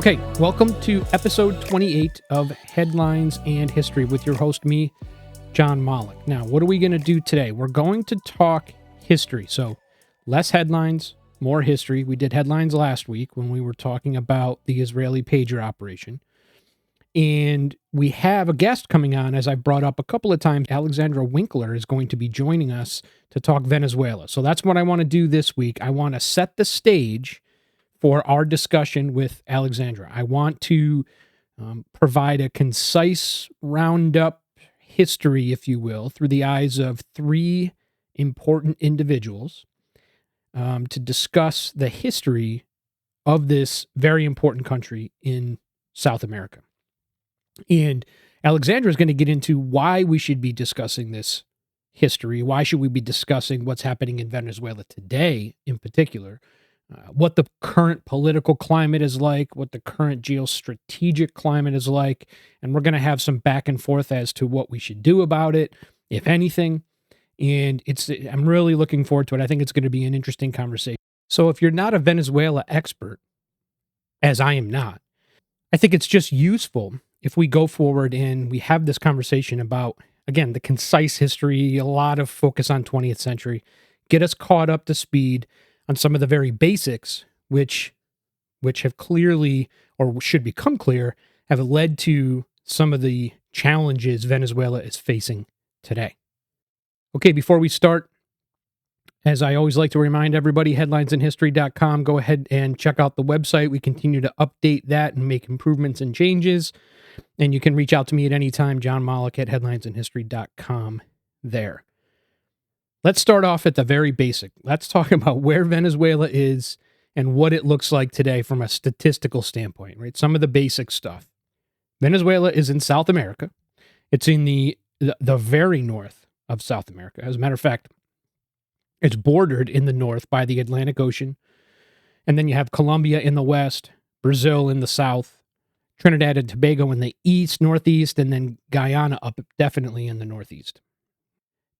Okay, welcome to episode 28 of Headlines and History with your host, me, John Malik. Now, what are we going to do today? We're going to talk history. So, less headlines, more history. We did headlines last week when we were talking about the Israeli pager operation. And we have a guest coming on, as I've brought up a couple of times. Alexandra Winkler is going to be joining us to talk Venezuela. So that's what I want to do this week. I want to set the stage for our discussion with Alexandra. I want to provide a concise roundup history, if you will, through the eyes of three important individuals to discuss the history of this very important country in South America. And Alexandra is going to get into why we should be discussing this history. Why should we be discussing what's happening in Venezuela today in particular? What the current political climate is like, what the current geostrategic climate is like, and we're going to have some back and forth as to what we should do about it, if anything. And I'm really looking forward to it. I think it's going to be an interesting conversation. So if you're not a Venezuela expert, as I am not, I think it's just useful if we go forward and we have this conversation about, again, the concise history, a lot of focus on 20th century, get us caught up to speed on some of the very basics, which have clearly, or should become clear, have led to some of the challenges Venezuela is facing today. Okay, before we start, as I always like to remind everybody, headlinesinhistory.com, go ahead and check out the website. We continue to update that and make improvements and changes. And you can reach out to me at any time, John Malik at headlinesinhistory.com there. Let's start off at the very basic. Let's talk about where Venezuela is and what it looks like today from a statistical standpoint, right? Some of the basic stuff. Venezuela is in South America. It's in the very north of South America. As a matter of fact, it's bordered in the north by the Atlantic Ocean. And then you have Colombia in the west, Brazil in the south, Trinidad and Tobago in the east, northeast, and then Guyana up definitely in the northeast.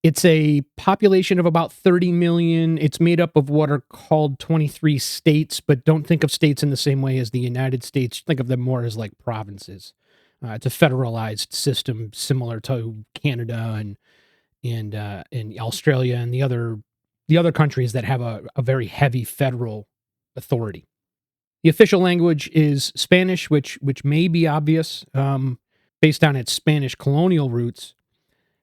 It's a population of about 30 million. It's made up of what are called 23 states, but don't think of states in the same way as the United States. Think of them more as like provinces. It's a federalized system similar to Canada and Australia and the other countries that have a very heavy federal authority. The official language is Spanish, which may be obvious based on its Spanish colonial roots.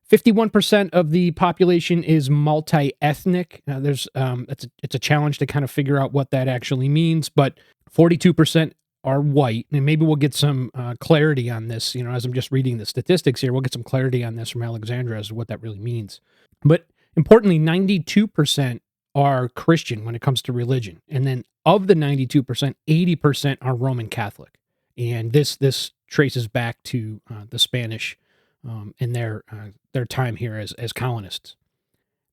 51% of the population is multi-ethnic. It's a challenge to kind of figure out what that actually means, but 42% are white, and maybe we'll get some clarity on this. You know, as I'm just reading the statistics here, we'll get some clarity on this from Alexandra as to what that really means. But importantly, 92% are Christian when it comes to religion, and then of the 92%, 80% are Roman Catholic, and this traces back to the Spanish in their time here as colonists.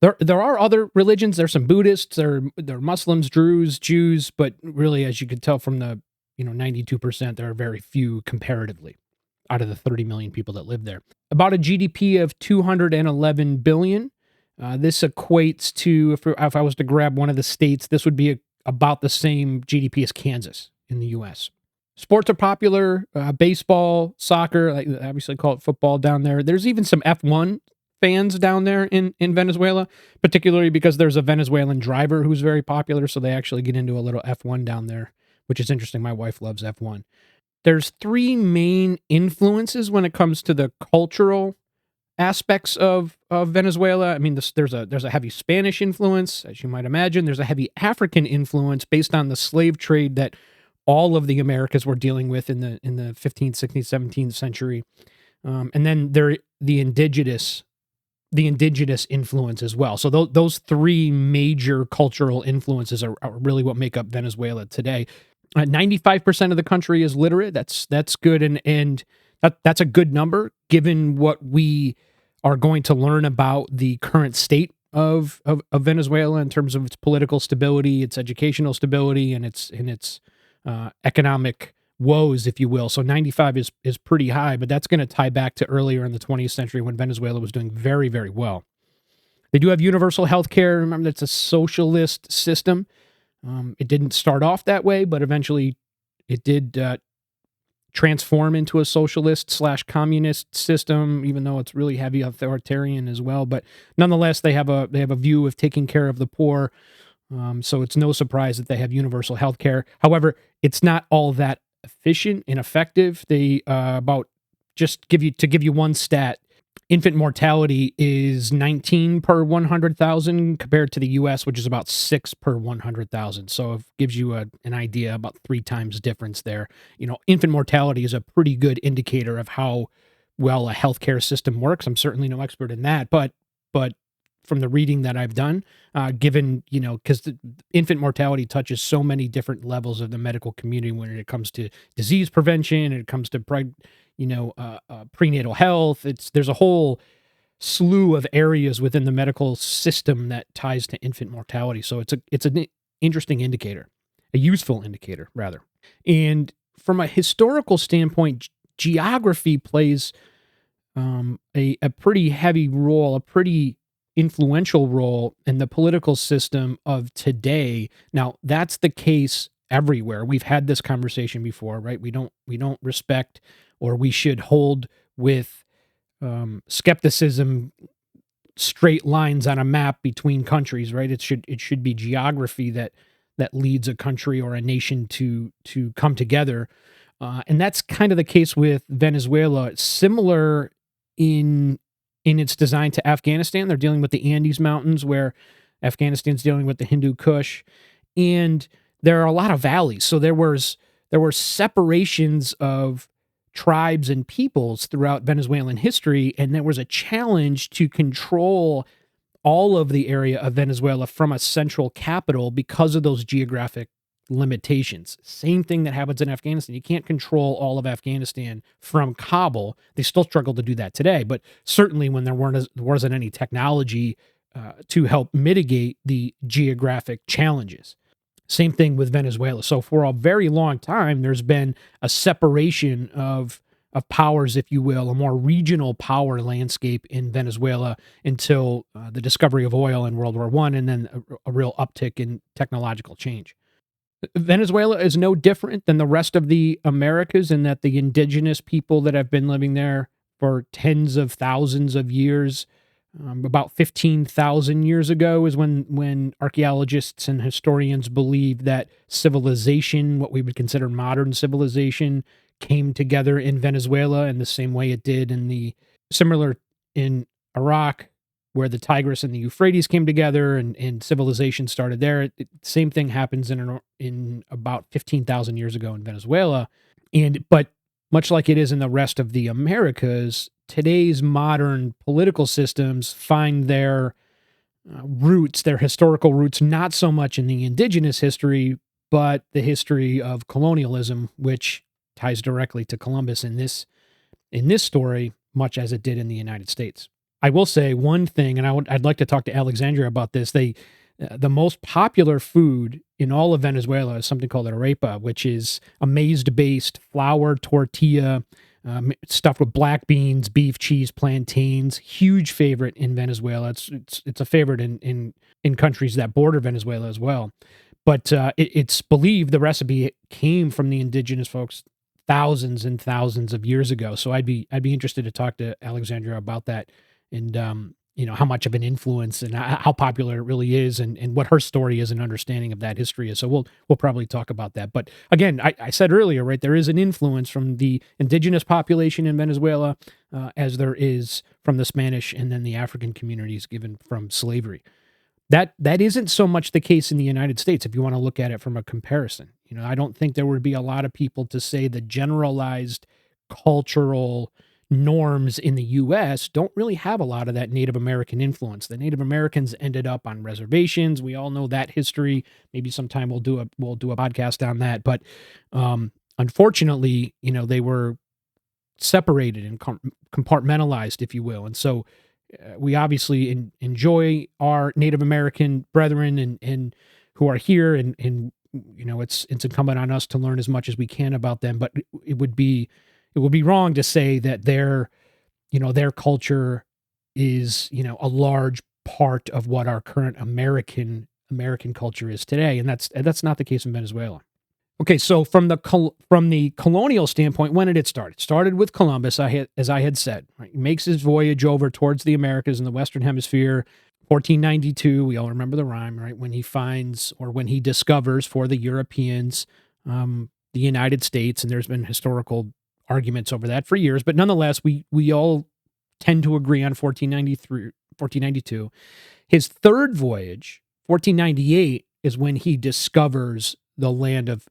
There are other religions. There's some Buddhists, there are Muslims, Druze, Jews, but really, as you could tell from the 92%, there are very few comparatively out of the 30 million people that live there. About a GDP of 211 billion. This equates to, if I was to grab one of the states, this would be about the same GDP as Kansas in the U.S. Sports are popular, baseball, soccer, like obviously call it football down there. There's even some F1 fans down there in Venezuela, particularly because there's a Venezuelan driver who's very popular, so they actually get into a little F1 down there, which is interesting. My wife loves F1. There's three main influences when it comes to the cultural aspects of Venezuela. I mean, there's a heavy Spanish influence, as you might imagine. There's a heavy African influence based on the slave trade that all of the Americas were dealing with in the 15th, 16th, 17th century. And then the indigenous influence as well. So those three major cultural influences are really what make up Venezuela today. 95% of the country is literate. That's good, and that's a good number given what we are going to learn about the current state of Venezuela in terms of its political stability, its educational stability, and its economic woes, if you will. So 95 is pretty high, but that's going to tie back to earlier in the 20th century when Venezuela was doing very, very well. They do have universal health care. Remember, that's a socialist system. It didn't start off that way, but eventually it did transform into a socialist slash communist system, even though it's really heavy authoritarian as well. But nonetheless, they have a view of taking care of the poor. So it's no surprise that they have universal health care. However, it's not all that efficient and effective. They about just give you one stat. Infant mortality is 19 per 100,000 compared to the U.S., which is about 6 per 100,000. So it gives you an idea, about 3 times difference there. Infant mortality is a pretty good indicator of how well a healthcare system works. I'm certainly no expert in that, but from the reading that I've done, given, because the infant mortality touches so many different levels of the medical community when it comes to disease prevention, and it comes to prenatal health. There's a whole slew of areas within the medical system that ties to infant mortality. So it's an interesting indicator, a useful indicator rather. And from a historical standpoint, geography plays a pretty heavy role, a pretty influential role in the political system of today. Now, that's the case everywhere. We've had this conversation before, right? We don't respect, or we should hold with skepticism, straight lines on a map between countries, right? It should be geography that leads a country or a nation to come together. And that's kind of the case with Venezuela. Similar in its design to Afghanistan. They're dealing with the Andes Mountains, where Afghanistan's dealing with the Hindu Kush, and there are a lot of valleys. So there were separations of tribes and peoples throughout Venezuelan history, and there was a challenge to control all of the area of Venezuela from a central capital because of those geographic limitations. Same thing that happens in Afghanistan. You can't control all of Afghanistan from Kabul. They still struggle to do that today, but certainly when there wasn't any technology to help mitigate the geographic challenges. Same thing with Venezuela. So for a very long time, there's been a separation of powers, if you will, a more regional power landscape in Venezuela until the discovery of oil in World War I, and then a real uptick in technological change. Venezuela is no different than the rest of the Americas in that the indigenous people that have been living there for tens of thousands of years, about 15,000 years ago is when archaeologists and historians believe that civilization, what we would consider modern civilization, came together in Venezuela in the same way it did similar in Iraq, where the Tigris and the Euphrates came together and civilization started there. Same thing happens in about 15,000 years ago in Venezuela. But much like it is in the rest of the Americas, today's modern political systems find their roots, their historical roots, not so much in the indigenous history, but the history of colonialism, which ties directly to Columbus in this story, much as it did in the United States. I will say one thing, and I'd like to talk to Alexandra about this. The most popular food in all of Venezuela is something called arepa, which is a maize-based flour tortilla stuffed with black beans, beef, cheese, plantains. Huge favorite in Venezuela. It's a favorite in countries that border Venezuela as well. But it's believed the recipe came from the indigenous folks thousands and thousands of years ago. So I'd be interested to talk to Alexandra about that. And, how much of an influence and how popular it really is, and what her story is and understanding of that history is. So we'll probably talk about that. But again, I said earlier, right, there is an influence from the indigenous population in Venezuela, as there is from the Spanish and then the African communities given from slavery. That isn't so much the case in the United States, if you want to look at it from a comparison. I don't think there would be a lot of people to say the generalized cultural norms in the U.S. don't really have a lot of that Native American influence. The Native Americans ended up on reservations. We all know that history. Maybe sometime we'll do a podcast on that. But unfortunately, they were separated and compartmentalized, if you will. And so we obviously enjoy our Native American brethren and who are here, and it's incumbent on us to learn as much as we can about them. But it would be wrong to say that their culture is, a large part of what our current American culture is today. And that's not the case in Venezuela. Okay, so from the colonial standpoint, when did it start? It started with Columbus, as I had said. Right? He makes his voyage over towards the Americas in the Western Hemisphere, 1492. We all remember the rhyme, right? When he finds, or when he discovers for the Europeans, the United States, and there's been historical arguments over that for years, but nonetheless, we all tend to agree on 1493, 1492. His third voyage, 1498, is when he discovers the land of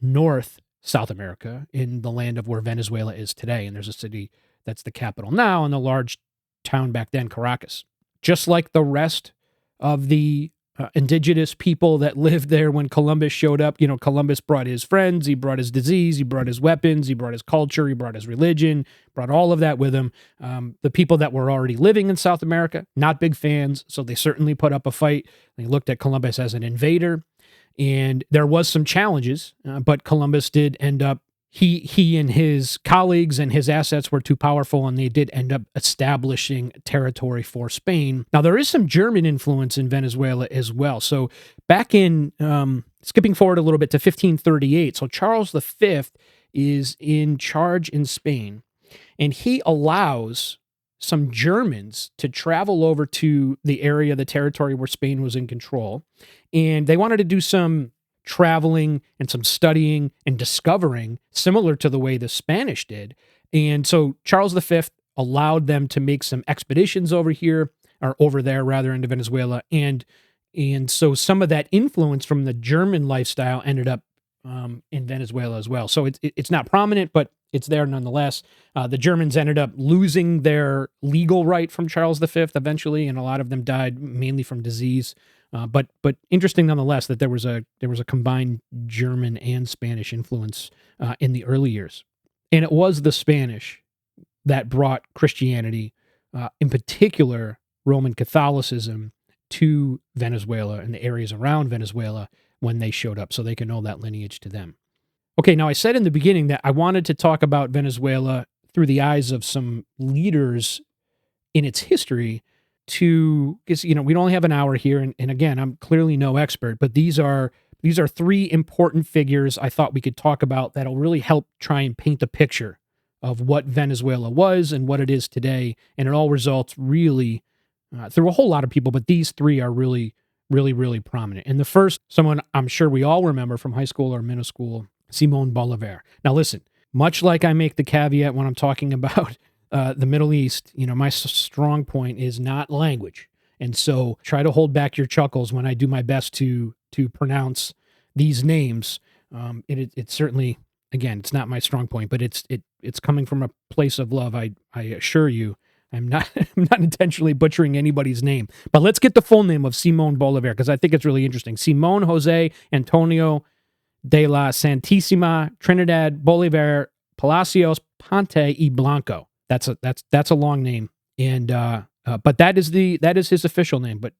North South America, in the land of where Venezuela is today. And there's a city that's the capital now, and the large town back then, Caracas. Just like the rest of the indigenous people that lived there when Columbus showed up, Columbus brought his friends, he brought his disease, he brought his weapons, he brought his culture, he brought his religion, brought all of that with him. The people that were already living in South America, not big fans, so they certainly put up a fight. They looked at Columbus as an invader. And there was some challenges, but Columbus did end up, he and his colleagues and his assets were too powerful, and they did end up establishing territory for Spain. Now, there is some German influence in Venezuela as well. So back in, skipping forward a little bit to 1538, so Charles V is in charge in Spain, and he allows some Germans to travel over to the area, the territory where Spain was in control. And they wanted to do some traveling and some studying and discovering, similar to the way the Spanish did. And so Charles V allowed them to make some expeditions over here, or over there rather, into Venezuela. And so some of that influence from the German lifestyle ended up in Venezuela as well. So it's not prominent, but it's there nonetheless. The Germans ended up losing their legal right from Charles V eventually, and a lot of them died mainly from disease. But interesting nonetheless that there was a combined German and Spanish influence in the early years, and it was the Spanish that brought Christianity, in particular Roman Catholicism, to Venezuela and the areas around Venezuela when they showed up, so they can owe that lineage to them. Okay, now I said in the beginning that I wanted to talk about Venezuela through the eyes of some leaders in its history, because we only have an hour here, and again, I'm clearly no expert, but these are three important figures I thought we could talk about that'll really help try and paint the picture of what Venezuela was and what it is today, and it all results really through a whole lot of people, but these three are really, really, really prominent. And the first, someone I'm sure we all remember from high school or middle school, Simón Bolívar. Now listen, much like I make the caveat when I'm talking about the Middle East, my strong point is not language. And so try to hold back your chuckles when I do my best to pronounce these names. It's certainly, again, it's not my strong point, but it's coming from a place of love. I assure you, I'm not intentionally butchering anybody's name. But let's get the full name of Simón Bolívar, because I think it's really interesting. Simón José Antonio de la Santísima Trinidad Bolívar Palacios Ponte y Blanco. That's a long name, and but that is his official name, but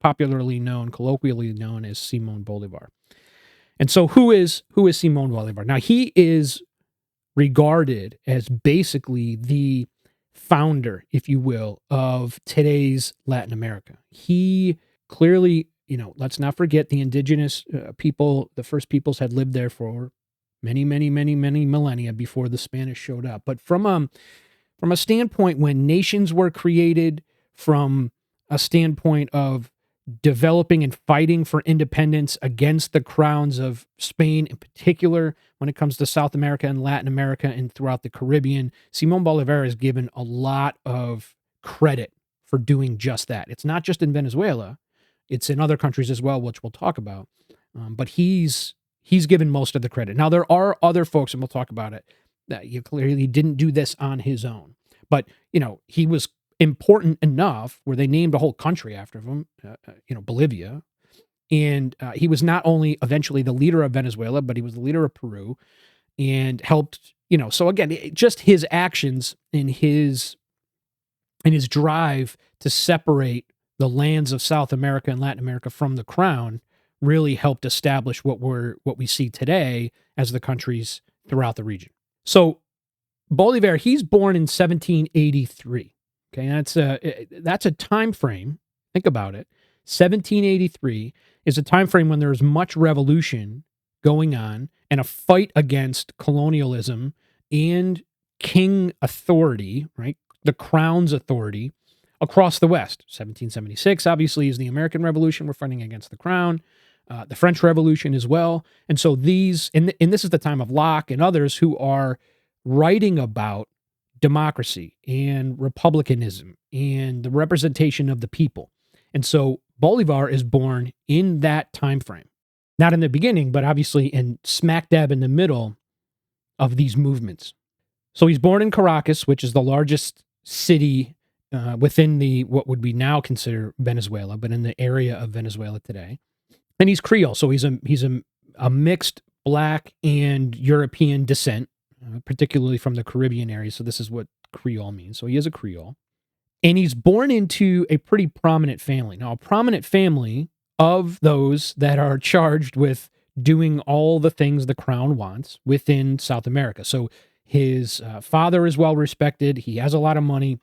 colloquially known as Simón Bolívar. And so who is Simón Bolívar? Now, he is regarded as basically the founder, if you will, of today's Latin America. He clearly, let's not forget the indigenous people, the first peoples had lived there for many, many, many, many millennia before the Spanish showed up. But from a standpoint when nations were created, from a standpoint of developing and fighting for independence against the crowns of Spain, in particular, when it comes to South America and Latin America and throughout the Caribbean, Simón Bolívar is given a lot of credit for doing just that. It's not just in Venezuela, it's in other countries as well, which we'll talk about. But he's given most of the credit. Now, there are other folks, and we'll talk about it, that he clearly didn't do this on his own. But, he was important enough where they named a whole country after him, Bolivia. And he was not only eventually the leader of Venezuela, but he was the leader of Peru, and helped, so again, just his actions and his drive to separate the lands of South America and Latin America from the crown really helped establish what we see today as the countries throughout the region. So Bolivar, he's born in 1783. Okay, that's a time frame. Think about it. 1783 is a time frame when there's much revolution going on and a fight against colonialism and king authority, right? The crown's authority across the West. 1776, obviously, is the American Revolution. We're fighting against the crown. The French Revolution as well. And so these, and this is the time of Locke and others who are writing about democracy and republicanism and the representation of the people. And so Bolivar is born in that time frame. Not in the beginning, but obviously in smack dab in the middle of these movements. So he's born in Caracas, which is the largest city within the what would we now consider Venezuela, but in the area of Venezuela today. And he's Creole, so he's a mixed Black and European descent, particularly from the Caribbean area. So this is what Creole means. So he is a Creole. And he's born into a pretty prominent family. Now, a prominent family of those that are charged with doing all the things the crown wants within South America. So his father is well respected. He has a lot of money.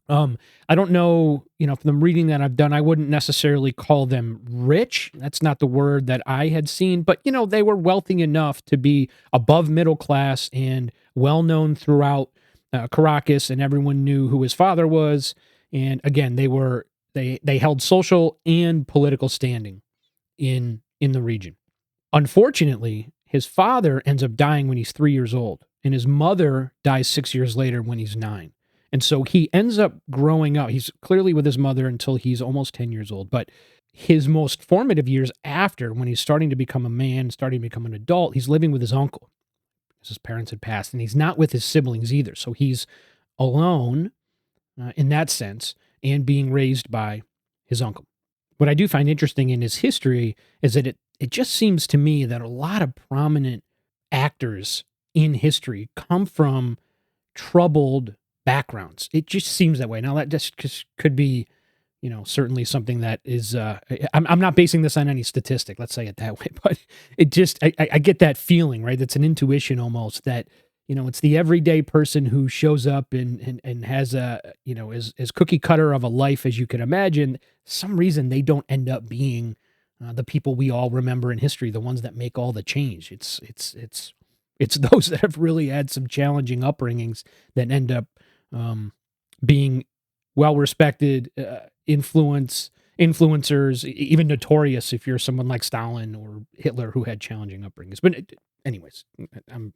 I don't know, from the reading that I've done, I wouldn't necessarily call them rich. That's not the word that I had seen, but they were wealthy enough to be above middle class and well known throughout Caracas, and everyone knew who his father was. And again, they held social and political standing in the region. Unfortunately, his father ends up dying when he's 3 years old, and his mother dies 6 years later when he's 9. And so he ends up growing up. He's clearly with his mother until he's almost 10 years old. But his most formative years after, when he's starting to become a man, starting to become an adult, he's living with his uncle because his parents had passed. And he's not with his siblings either. So he's alone in that sense and being raised by his uncle. What I do find interesting in his history is that it just seems to me that a lot of prominent actors in history come from troubled backgrounds. It just seems that way. Now that just could be, certainly something that is, I'm not basing this on any statistic, let's say it that way, but it just, I get that feeling, right? That's an intuition almost that, it's the everyday person who shows up and has a, as cookie cutter of a life as you can imagine. Some reason they don't end up being the people we all remember in history, the ones that make all the change. It's those that have really had some challenging upbringings that end up being well-respected, influencers, even notorious if you're someone like Stalin or Hitler who had challenging upbringings. But anyways,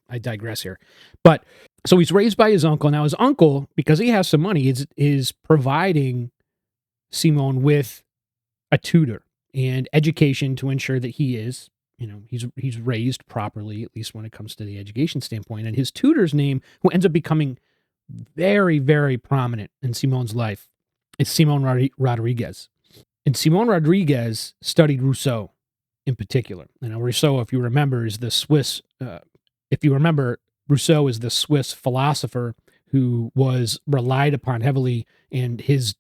I digress here. But so he's raised by his uncle. Now his uncle, because he has some money, is providing Simón with a tutor and education to ensure that he is, he's raised properly, at least when it comes to the education standpoint. And his tutor's name, who ends up becoming very, very prominent in Simon's life, is Simón Rodriguez. And Simón Rodriguez studied Rousseau in particular. And Rousseau, if you remember, is the Swiss, Rousseau is the Swiss philosopher who was relied upon heavily, and his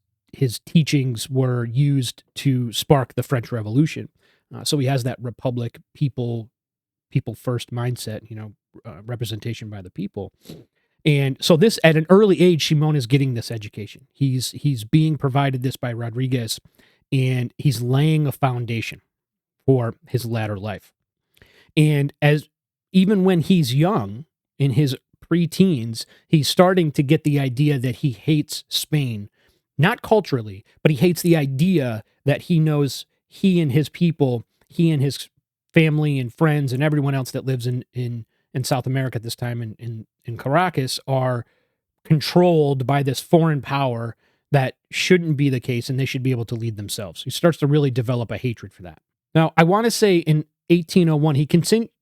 teachings were used to spark the French Revolution. So he has that republic, people first mindset, representation by the people. And so this, at an early age, Simón is getting this education. He's being provided this by Rodriguez, and he's laying a foundation for his latter life. And even when he's young, in his pre-teens, he's starting to get the idea that he hates Spain, not culturally, but he hates the idea that he knows he and his people, he and his family and friends and everyone else that lives in South America at this time in Caracas are controlled by this foreign power that shouldn't be the case, and they should be able to lead themselves. He starts to really develop a hatred for that. Now, I want to say in 1801, he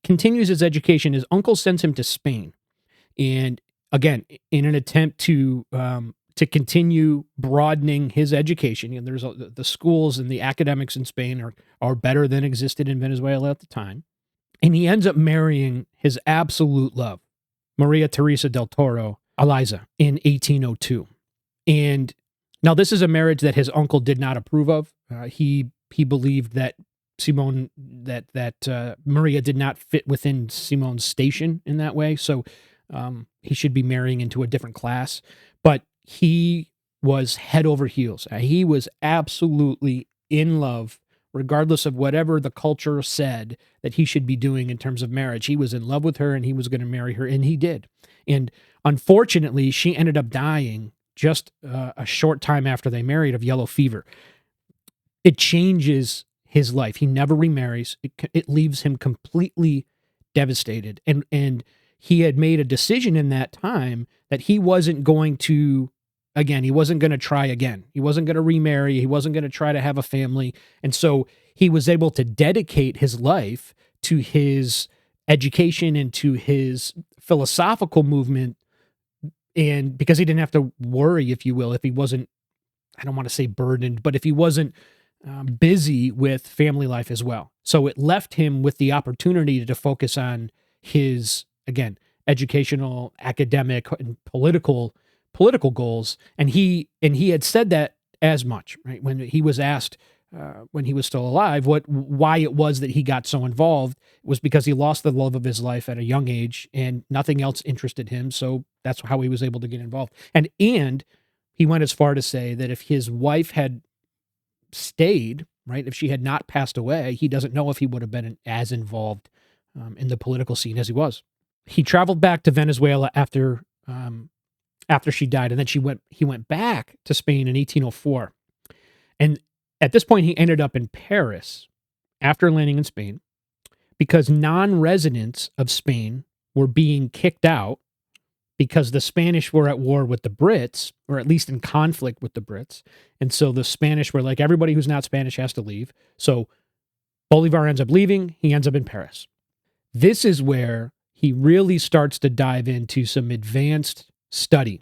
continues his education. His uncle sends him to Spain. And again, in an attempt to continue broadening his education, there's the schools and the academics in Spain are better than existed in Venezuela at the time. And he ends up marrying his absolute love, Maria Teresa del Toro Eliza, in 1802. And now this is a marriage that his uncle did not approve of. He believed that Maria did not fit within Simon's station in that way. So he should be marrying into a different class. But he was head over heels. He was absolutely in love regardless of whatever the culture said that he should be doing in terms of marriage. He was in love with her and he was going to marry her, and he did. And unfortunately, she ended up dying just a short time after they married of yellow fever. It changes his life. He never remarries. It leaves him completely devastated. And he had made a decision in that time that he wasn't going to, again, he wasn't going to try again. He wasn't going to remarry. He wasn't going to try to have a family. And so he was able to dedicate his life to his education and to his philosophical movement. And because he didn't have to worry, if you will, if he wasn't, I don't want to say burdened, but if he wasn't busy with family life as well. So it left him with the opportunity to focus on his, again, educational, academic, and political goals. And he had said that as much, right? When he was asked when he was still alive why it was that he got so involved, it was because he lost the love of his life at a young age and nothing else interested him. So that's how he was able to get involved. And he went as far to say that if his wife had stayed, right, if she had not passed away, he doesn't know if he would have been as involved in the political scene as he was. He traveled back to Venezuela after she died, and then he went back to Spain in 1804. And at this point, he ended up in Paris after landing in Spain because non-residents of Spain were being kicked out because the Spanish were at war with the Brits, or at least in conflict with the Brits. And so the Spanish were like, everybody who's not Spanish has to leave. So Bolivar ends up leaving. He ends up in Paris. This is where he really starts to dive into some advanced study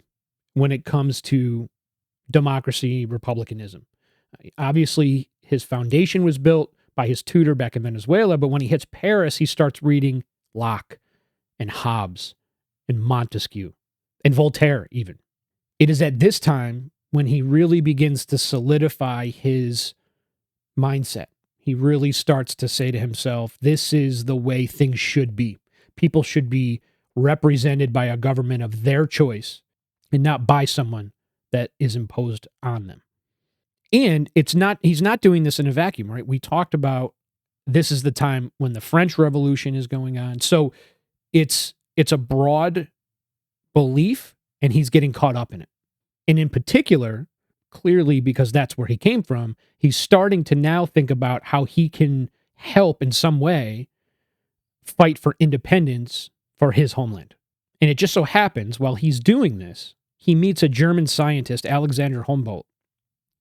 when it comes to democracy, republicanism. Obviously, his foundation was built by his tutor back in Venezuela, but when he hits Paris, he starts reading Locke and Hobbes and Montesquieu and Voltaire even. It is at this time when he really begins to solidify his mindset. He really starts to say to himself, this is the way things should be. People should be represented by a government of their choice and not by someone that is imposed on them. And he's not doing this in a vacuum, right? We talked about this is the time when the French Revolution is going on. So it's a broad belief, and he's getting caught up in it. And in particular, clearly because that's where he came from, he's starting to now think about how he can help in some way fight for independence for his homeland. And it just so happens, while he's doing this, he meets a German scientist, Alexander Humboldt,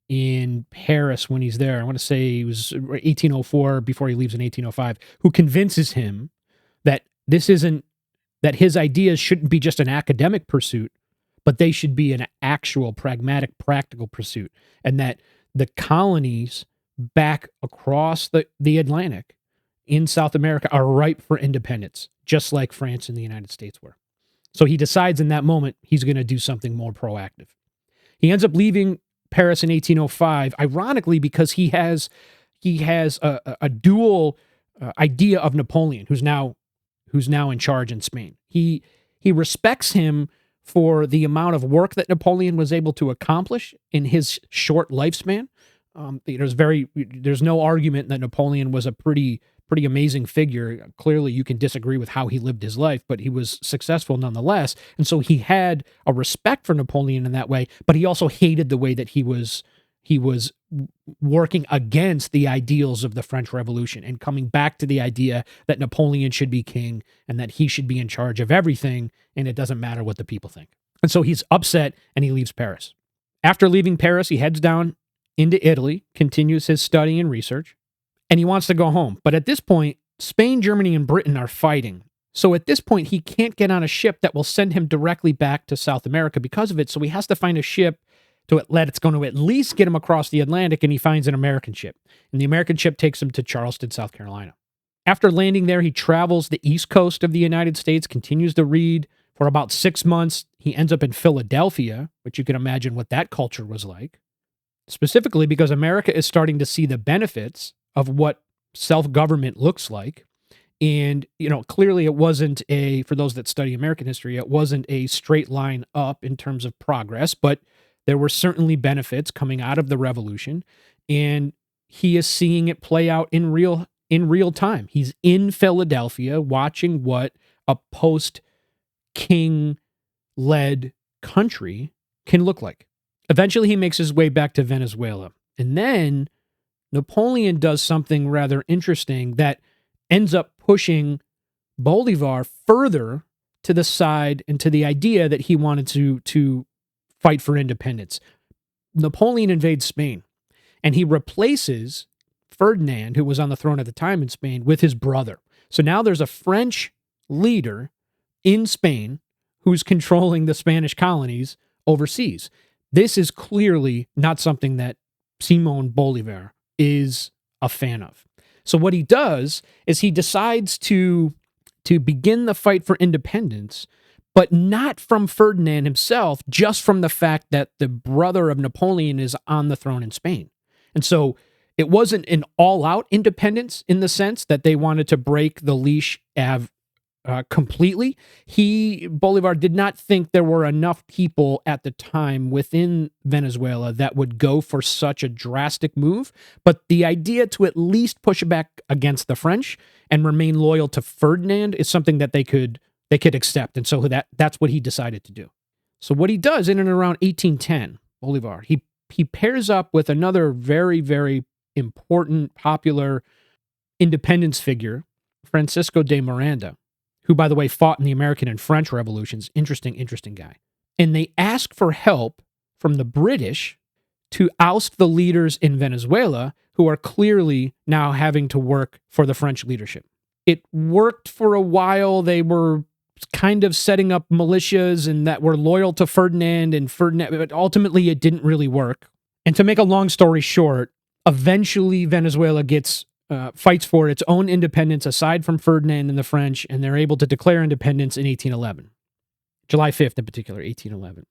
in Paris when he's there. I want to say it was 1804 before he leaves in 1805, who convinces him that that his ideas shouldn't be just an academic pursuit, but they should be an actual pragmatic, practical pursuit. And that the colonies back across the Atlantic in South America are ripe for independence, just like France and the United States were. So he decides in that moment he's going to do something more proactive. He ends up leaving Paris in 1805, ironically, because he has a dual idea of Napoleon, who's now in charge in Spain. He respects him for the amount of work that Napoleon was able to accomplish in his short lifespan. There's no argument that Napoleon was a pretty amazing figure. Clearly, you can disagree with how he lived his life, but he was successful nonetheless. And so he had a respect for Napoleon in that way, but he also hated the way that he was working against the ideals of the French Revolution and coming back to the idea that Napoleon should be king and that he should be in charge of everything, and it doesn't matter what the people think. And so he's upset and he leaves Paris. After leaving Paris, he heads down into Italy, continues his study and research, and he wants to go home. But at this point, Spain, Germany, and Britain are fighting. So at this point, he can't get on a ship that will send him directly back to South America because of it. So he has to find a ship that's going to at least get him across the Atlantic, and he finds an American ship. And the American ship takes him to Charleston, South Carolina. After landing there, he travels the East Coast of the United States, continues to read for about 6 months. He ends up in Philadelphia, which you can imagine what that culture was like, specifically because America is starting to see the benefits of what self-government looks like. And, clearly it wasn't for those that study American history, it wasn't a straight line up in terms of progress, but there were certainly benefits coming out of the revolution. And he is seeing it play out in real time. He's in Philadelphia watching what a post-king led country can look like. Eventually, he makes his way back to Venezuela. And then Napoleon does something rather interesting that ends up pushing Bolivar further to the side and to the idea that he wanted to fight for independence. Napoleon invades Spain, and he replaces Ferdinand, who was on the throne at the time in Spain, with his brother. So now there's a French leader in Spain who's controlling the Spanish colonies overseas. This is clearly not something that Simón Bolívar is a fan of. So what he does is he decides to begin the fight for independence, but not from Ferdinand himself, just from the fact that the brother of Napoleon is on the throne in Spain. And so it wasn't an all-out independence in the sense that they wanted to break the leash completely. Bolivar did not think there were enough people at the time within Venezuela that would go for such a drastic move. But the idea to at least push back against the French and remain loyal to Ferdinand is something that they could accept. And so that's what he decided to do. So what he does in and around 1810, Bolivar, he pairs up with another very, very important, popular independence figure, Francisco de Miranda, who, by the way, fought in the American and French revolutions. Interesting guy. And they ask for help from the British to oust the leaders in Venezuela who are clearly now having to work for the French leadership. It worked for a while. They were kind of setting up militias and that were loyal to Ferdinand, but ultimately it didn't really work. And to make a long story short, eventually Venezuela fights for its own independence aside from Ferdinand and the French, and they're able to declare independence in 1811. July 5th in particular, 1811.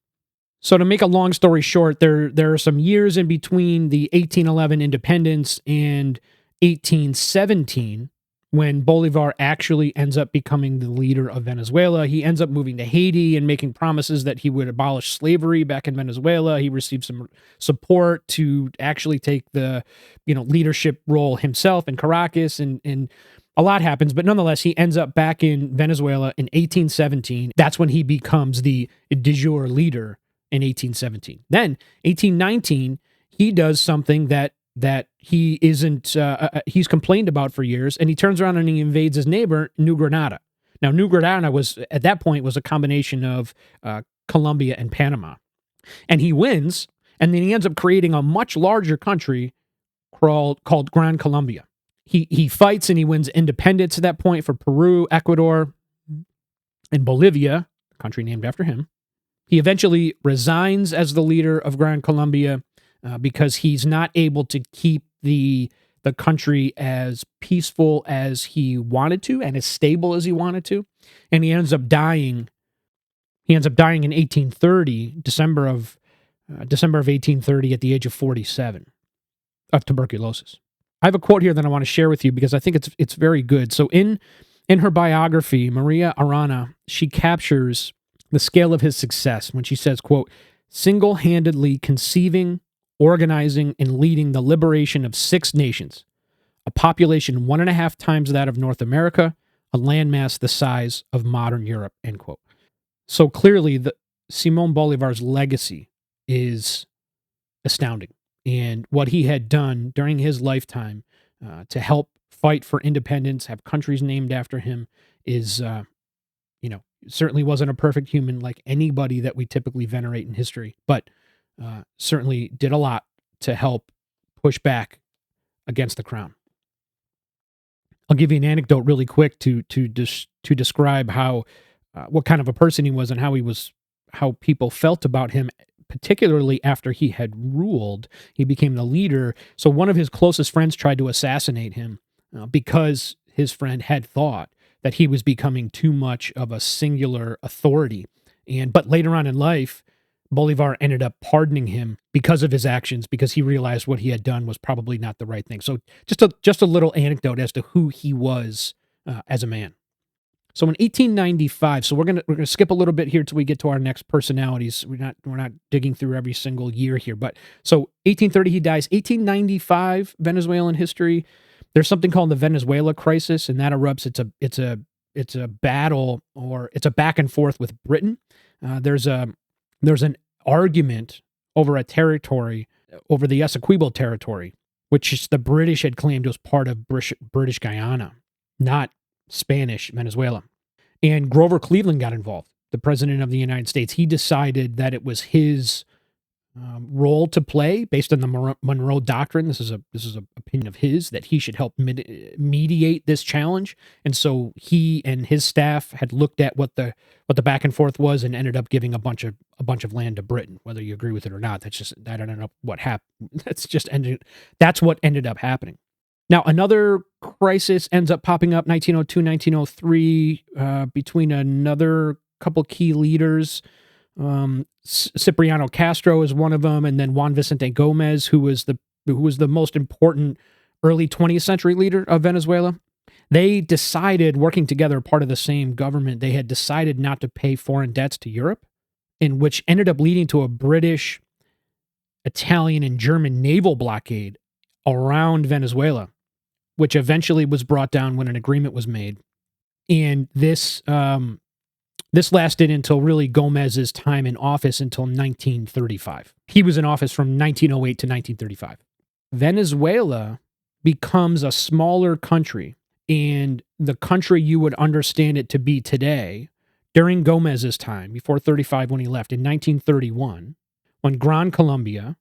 So to make a long story short, there are some years in between the 1811 independence and 1817 when Bolivar actually ends up becoming the leader of Venezuela. He ends up moving to Haiti and making promises that he would abolish slavery back in Venezuela. He received some support to actually take the leadership role himself in Caracas, and a lot happens. But nonetheless, he ends up back in Venezuela in 1817. That's when he becomes the de jure leader in 1817. Then 1819, he does something that he isn't, he's complained about for years, and he turns around and he invades his neighbor, New Granada. Now, New Granada at that point was a combination of Colombia and Panama. And he wins, and then he ends up creating a much larger country called Gran Colombia. He fights and he wins independence at that point for Peru, Ecuador, and Bolivia, a country named after him. He eventually resigns as the leader of Gran Colombia because he's not able to keep the country as peaceful as he wanted to and as stable as he wanted to. And he ends up dying. He ends up dying in 1830, December of 1830, at the age of 47, of tuberculosis. I have a quote here that I want to share with you because I think it's very good. So in her biography, Maria Arana, she captures the scale of his success when she says, quote, single-handedly conceiving, organizing, and leading the liberation of 6 nations, a population 1.5 times that of North America, a landmass the size of modern Europe, end quote. So clearly, Simón Bolívar's legacy is astounding. And what he had done during his lifetime to help fight for independence, have countries named after him, is, certainly wasn't a perfect human like anybody that we typically venerate in history, but certainly did a lot to help push back against the crown. I'll give you an anecdote really quick to describe how what kind of a person he was and how people felt about him, particularly after he had ruled. He became the leader. So one of his closest friends tried to assassinate him because his friend had thought that he was becoming too much of a singular authority. But later on in life, Bolivar ended up pardoning him because of his actions, because he realized what he had done was probably not the right thing. So just a little anecdote as to who he was as a man. So in 1895, so we're gonna skip a little bit here till we get to our next personalities. We're not digging through every single year here, but so 1830 he dies. 1895 Venezuelan history. There's something called the Venezuela crisis, and that erupts. It's a battle, or it's a back and forth with Britain. There's an argument over a territory, over the Essequibo territory, which the British had claimed was part of British Guyana, not Spanish Venezuela. And Grover Cleveland got involved, the president of the United States. He decided that it was his role to play based on the Monroe Doctrine. This is a opinion of his, that he should help mediate this challenge. And so he and his staff had looked at what the back and forth was, and ended up giving a bunch of land to Britain. Whether you agree with it or not, that ended up what happened. That's what ended up happening. Now, another crisis ends up popping up 1902, 1903, between another couple key leaders. Cipriano Castro is one of them, and then Juan Vicente Gomez, who was the most important early 20th century leader of Venezuela. They decided, working together, part of the same government, they had decided not to pay foreign debts to Europe, in which ended up leading to a British, Italian, and German naval blockade around Venezuela, which eventually was brought down when an agreement was made. And this lasted until really Gomez's time in office until 1935. He was in office from 1908 to 1935. Venezuela becomes a smaller country, and the country you would understand it to be today during Gomez's time, before 35 when he left, in 1931, when Gran Colombia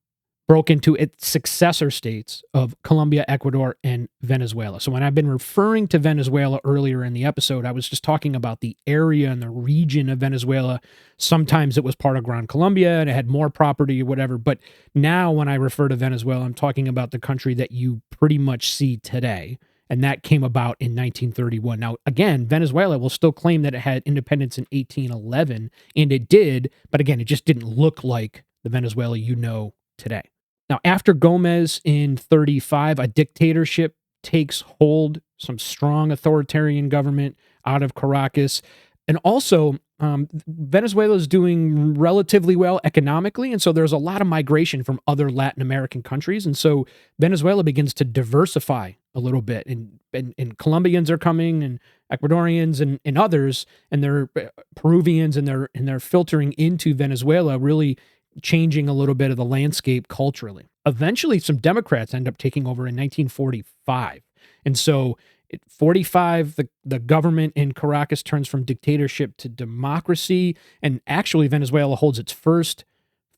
broke into its successor states of Colombia, Ecuador, and Venezuela. So when I've been referring to Venezuela earlier in the episode, I was just talking about the area and the region of Venezuela. Sometimes it was part of Gran Colombia and it had more property or whatever. But now when I refer to Venezuela, I'm talking about the country that you pretty much see today. And that came about in 1931. Now, again, Venezuela will still claim that it had independence in 1811, and it did. But again, it just didn't look like the Venezuela you know today. Now, after Gomez in 35, a dictatorship takes hold, some strong authoritarian government out of Caracas. And also, Venezuela is doing relatively well economically, and so there's a lot of migration from other Latin American countries. And so Venezuela begins to diversify a little bit, and Colombians are coming, and Ecuadorians and others, and they're Peruvians, and they're filtering into Venezuela, really changing a little bit of the landscape culturally. Eventually, some Democrats end up taking over in 1945. And so at 45, the government in Caracas turns from dictatorship to democracy. And actually, Venezuela holds its first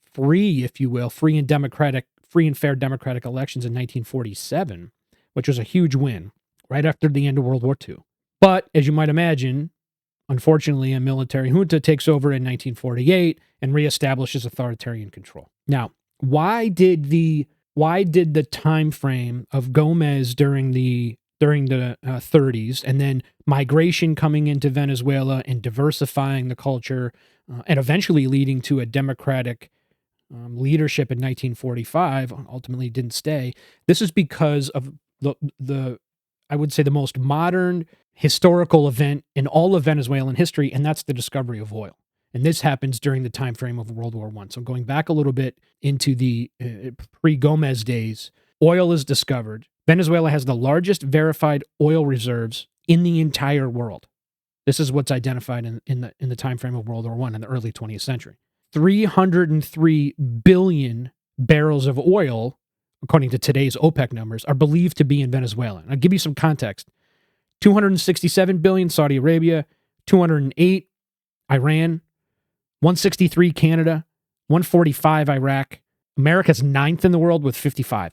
free, if you will, free and fair democratic elections in 1947, which was a huge win right after the end of World War II. But as you might imagine, unfortunately, a military junta takes over in 1948 and reestablishes authoritarian control. Now, why did the time frame of Gomez during the 30s, and then migration coming into Venezuela and diversifying the culture, and eventually leading to a democratic leadership in 1945, ultimately didn't stay. This is because of the I would say the most modern historical event in all of Venezuelan history, and that's the discovery of oil. And this happens during the time frame of World War I. So going back a little bit into the pre-Gomez days, oil is discovered. Venezuela has the largest verified oil reserves in the entire world. This is what's identified in the time frame of World War I in the early 20th century. 303 billion barrels of oil, according to today's OPEC numbers, are believed to be in Venezuela. And I'll give you some context. 267 billion Saudi Arabia, 208 Iran, 163 Canada, 145 Iraq. America's ninth in the world with 55.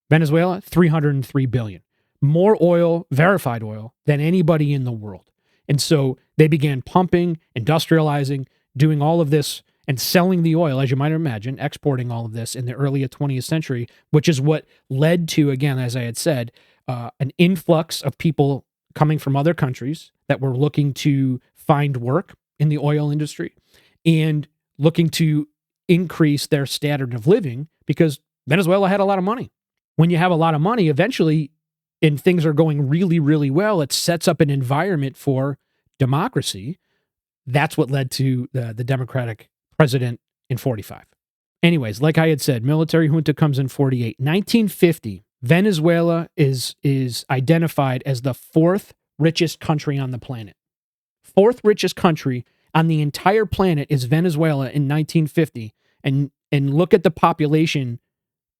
Venezuela, 303 billion. More oil, verified oil, than anybody in the world. And so they began pumping, industrializing, doing all of this, and selling the oil, as you might imagine, exporting all of this in the early 20th century, which is what led to, again, as I had said, an influx of people coming from other countries that were looking to find work in the oil industry and looking to increase their standard of living, because Venezuela had a lot of money. When you have a lot of money, eventually, and things are going really, really well, it sets up an environment for democracy, that's what led to the Democratic president in 45. Anyways, like I had said, military junta comes in 48. 1950, Venezuela is identified as the fourth richest country on the planet. Fourth richest country on the entire planet is Venezuela in 1950. And look at the population,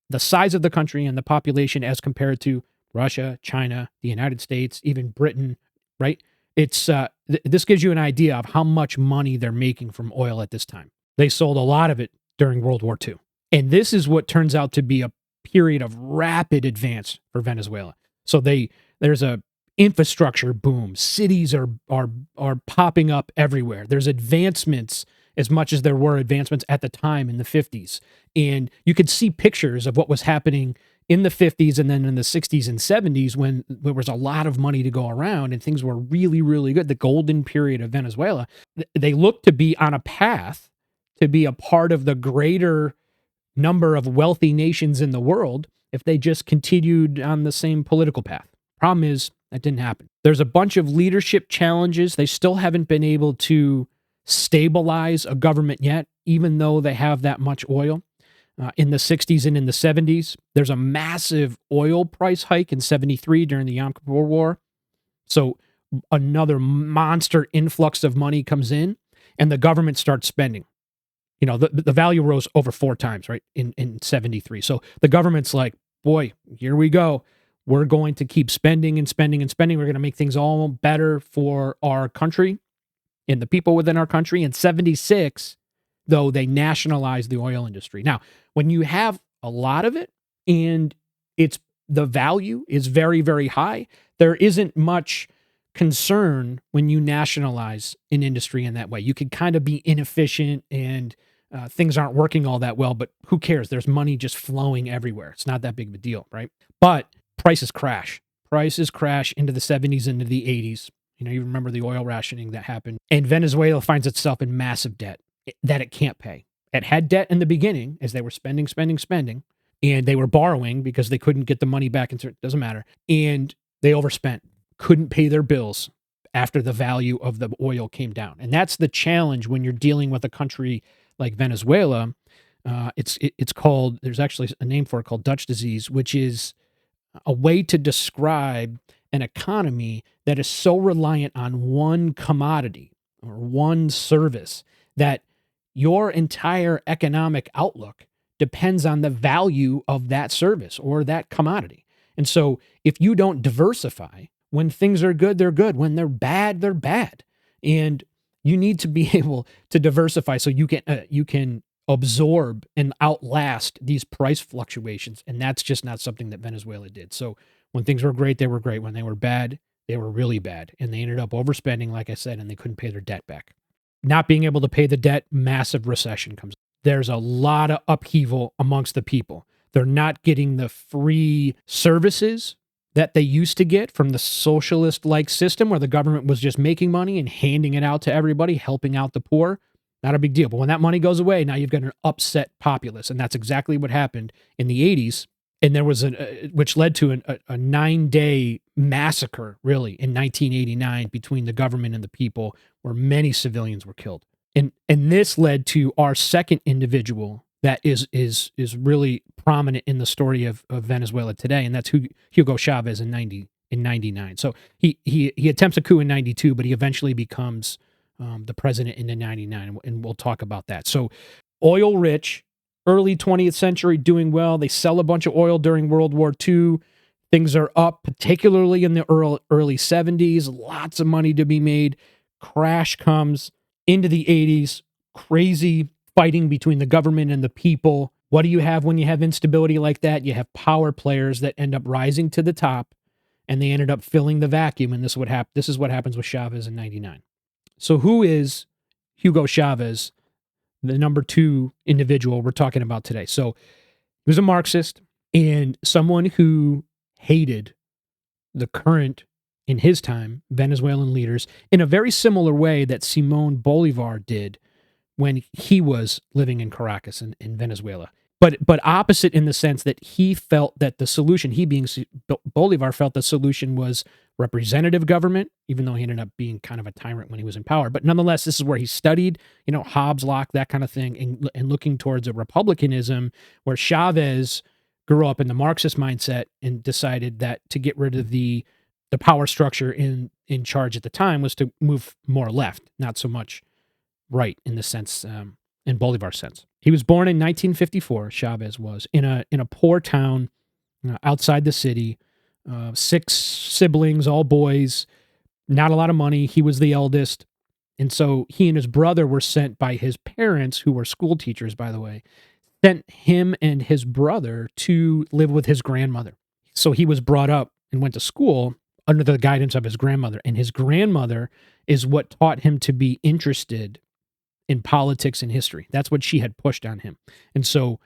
the size of the country and the population as compared to Russia, China, the United States, even Britain, right? It's this gives you an idea of how much money they're making from oil at this time. They sold a lot of it during World War II. And this is what turns out to be a period of rapid advance for Venezuela. So there's a infrastructure boom. Cities are popping up everywhere. There's advancements as much as there were advancements at the time in the 50s. And you could see pictures of what was happening in the 50s and then in the 60s and 70s when there was a lot of money to go around and things were really, really good. The golden period of Venezuela, they looked to be on a path to be a part of the greater number of wealthy nations in the world if they just continued on the same political path. Problem is, that didn't happen. There's a bunch of leadership challenges. They still haven't been able to stabilize a government yet, even though they have that much oil. In the 60s and in the 70s, there's a massive oil price hike in 73 during the Yom Kippur War. So another monster influx of money comes in and the government starts spending. You know, the value rose over 4 times, right, in 73. So the government's like, boy, here we go. We're going to keep spending and spending and spending. We're going to make things all better for our country and the people within our country. In 76, though, they nationalized the oil industry. Now, when you have a lot of it and the value is very, very high, there isn't much concern when you nationalize an industry in that way. You can kind of be inefficient and things aren't working all that well, but who cares? There's money just flowing everywhere. It's not that big of a deal, right? But prices crash. Prices crash into the 70s, into the 80s. You know, you remember the oil rationing that happened. And Venezuela finds itself in massive debt that it can't pay. It had debt in the beginning as they were spending, and they were borrowing because they couldn't get the money back. It doesn't matter. And they overspent, couldn't pay their bills after the value of the oil came down. And that's the challenge when you're dealing with a country like Venezuela. It's called, there's actually a name for it called Dutch disease, which is a way to describe an economy that is so reliant on one commodity or one service that your entire economic outlook depends on the value of that service or that commodity. And so if you don't diversify, when things are good, they're good. When they're bad, they're bad. And you need to be able to diversify so you can absorb and outlast these price fluctuations. And that's just not something that Venezuela did. So when things were great, they were great. When they were bad, they were really bad. And they ended up overspending, like I said, and they couldn't pay their debt back. Not being able to pay the debt, massive recession comes. There's a lot of upheaval amongst the people. They're not getting the free services that they used to get from the socialist-like system where the government was just making money and handing it out to everybody, helping out the poor. Not a big deal. But when that money goes away, now you've got an upset populace. And that's exactly what happened in the 80s. And there was which led to a 9-day massacre, really, in 1989 between the government and the people, where many civilians were killed. And this led to our second individual that is really prominent in the story of Venezuela today, and that's Hugo Chávez in 99. So he attempts a coup in 92, but he eventually becomes the president in 99, and we'll talk about that. So oil rich, early 20th century, doing well. They sell a bunch of oil during World War II. Things are up, particularly in the early 70s. Lots of money to be made. Crash comes into the 80s. Crazy fighting between the government and the people. What do you have when you have instability like that? You have power players that end up rising to the top, and they ended up filling the vacuum. And this is what happens with Chavez in 99. So who is Hugo Chavez, the number 2 individual we're talking about today? So he was a Marxist and someone who hated the current, in his time, Venezuelan leaders in a very similar way that Simón Bolívar did when he was living in Caracas in Venezuela. But opposite in the sense that he felt that the solution, he being Bolívar, felt the solution was representative government, even though he ended up being kind of a tyrant when he was in power. But nonetheless, this is where he studied, Hobbes, Locke, that kind of thing, and looking towards a republicanism where Chavez grew up in the Marxist mindset and decided that to get rid of the power structure in charge at the time was to move more left, not so much right in the sense, in Bolivar's sense. He was born in 1954, Chavez was, in a poor town outside the city, 6 siblings, all boys, not a lot of money. He was the eldest. And so he and his brother were sent by his parents, who were school teachers, by the way, sent him and his brother to live with his grandmother. So he was brought up and went to school under the guidance of his grandmother. And his grandmother is what taught him to be interested in politics and history. That's what she had pushed on him. And so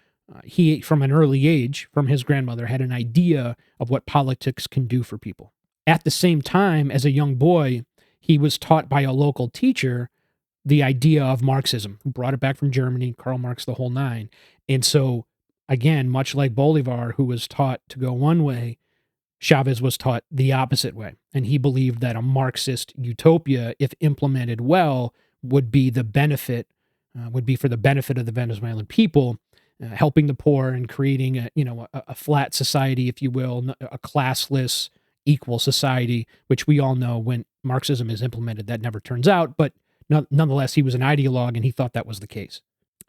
he, from an early age, from his grandmother, had an idea of what politics can do for people. At the same time, as a young boy, he was taught by a local teacher the idea of Marxism, who brought it back from Germany, Karl Marx, the whole nine. And so, again, much like Bolivar, who was taught to go one way, Chavez was taught the opposite way. And he believed that a Marxist utopia, if implemented well, would be the benefit, would be for the benefit of the Venezuelan people, helping the poor and creating a flat society, if you will, a classless, equal society, which we all know when Marxism is implemented, that never turns out. But nonetheless, he was an ideologue and he thought that was the case.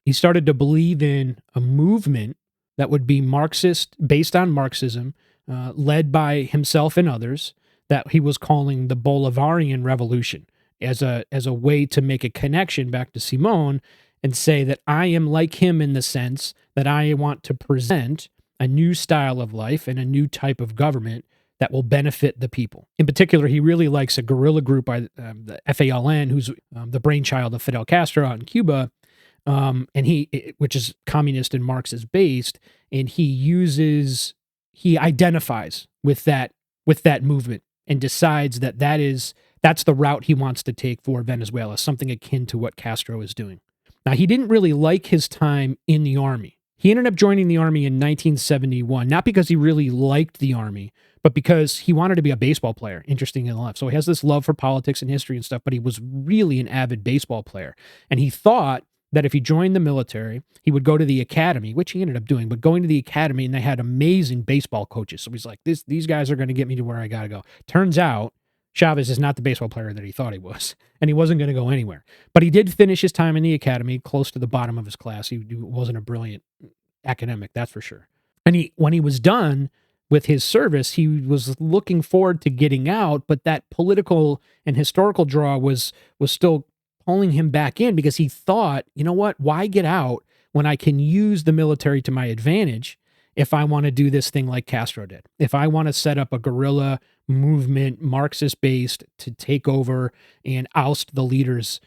He started to believe in a movement that would be Marxist, based on Marxism, led by himself and others, that he was calling the Bolivarian Revolution, as a way to make a connection back to Simón and say that I am like him in the sense that I want to present a new style of life and a new type of government that will benefit the people. In particular, he really likes a guerrilla group by the FALN, who's the brainchild of Fidel Castro out in Cuba, which is communist and Marxist based, and he identifies with that movement and decides that that's the route he wants to take for Venezuela, something akin to what Castro is doing. Now, he didn't really like his time in the army. He ended up joining the army in 1971, not because he really liked the army, but because he wanted to be a baseball player, interesting enough. So he has this love for politics and history and stuff, but he was really an avid baseball player. And he thought that if he joined the military, he would go to the academy, which he ended up doing, but going to the academy, and they had amazing baseball coaches. So he's like, these guys are going to get me to where I got to go. Turns out, Chavez is not the baseball player that he thought he was, and he wasn't going to go anywhere. But he did finish his time in the academy close to the bottom of his class. He wasn't a brilliant academic, that's for sure. And when he was done with his service, he was looking forward to getting out, but that political and historical draw was still pulling him back in, because he thought, you know what, why get out when I can use the military to my advantage if I want to do this thing like Castro did? If I want to set up a guerrilla movement, Marxist-based, to take over and oust the leaders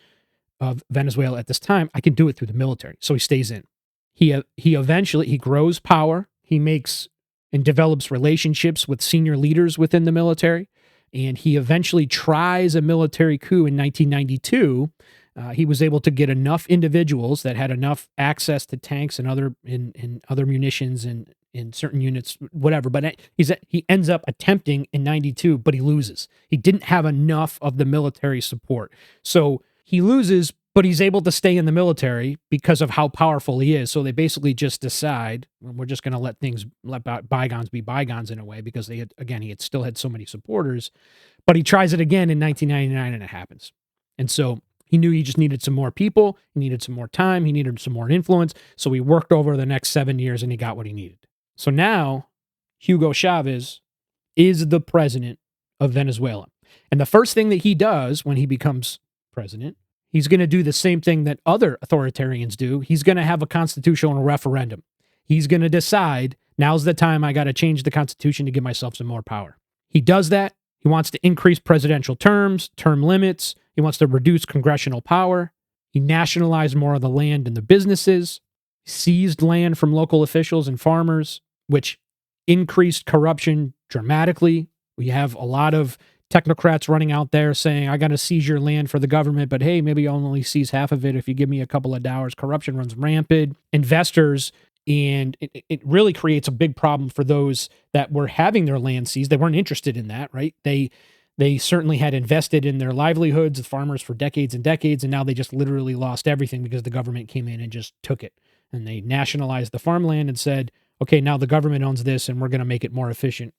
of Venezuela at this time, I can do it through the military. So he stays in. He eventually grows power. He makes and develops relationships with senior leaders within the military, and he eventually tries a military coup in 1992. He was able to get enough individuals that had enough access to tanks and other munitions and in certain units, whatever. But he ends up attempting in 92, but he loses. He didn't have enough of the military support. So he loses, but he's able to stay in the military because of how powerful he is. So they basically just decide, well, we're just going to let bygones be bygones in a way, because he had still had so many supporters. But he tries it again in 1999 and it happens. And so he knew he just needed some more people. He needed some more time. He needed some more influence. So he worked over the next 7 years and he got what he needed. So now Hugo Chavez is the president of Venezuela. And the first thing that he does when he becomes president, he's going to do the same thing that other authoritarians do. He's going to have a constitutional referendum. He's going to decide, now's the time I got to change the Constitution to give myself some more power. He does that. He wants to increase presidential terms, term limits. He wants to reduce congressional power. He nationalized more of the land and the businesses, seized land from local officials and farmers, which increased corruption dramatically. We have a lot of technocrats running out there saying, I got to seize your land for the government, but hey, maybe I'll only seize half of it if you give me a couple of dollars. Corruption runs rampant. Investors, and it really creates a big problem for those that were having their land seized. They weren't interested in that, right? They They certainly had invested in their livelihoods, the farmers, for decades and decades, and now they just literally lost everything because the government came in and just took it. And they nationalized the farmland and said, okay, now the government owns this and we're going to make it more efficient.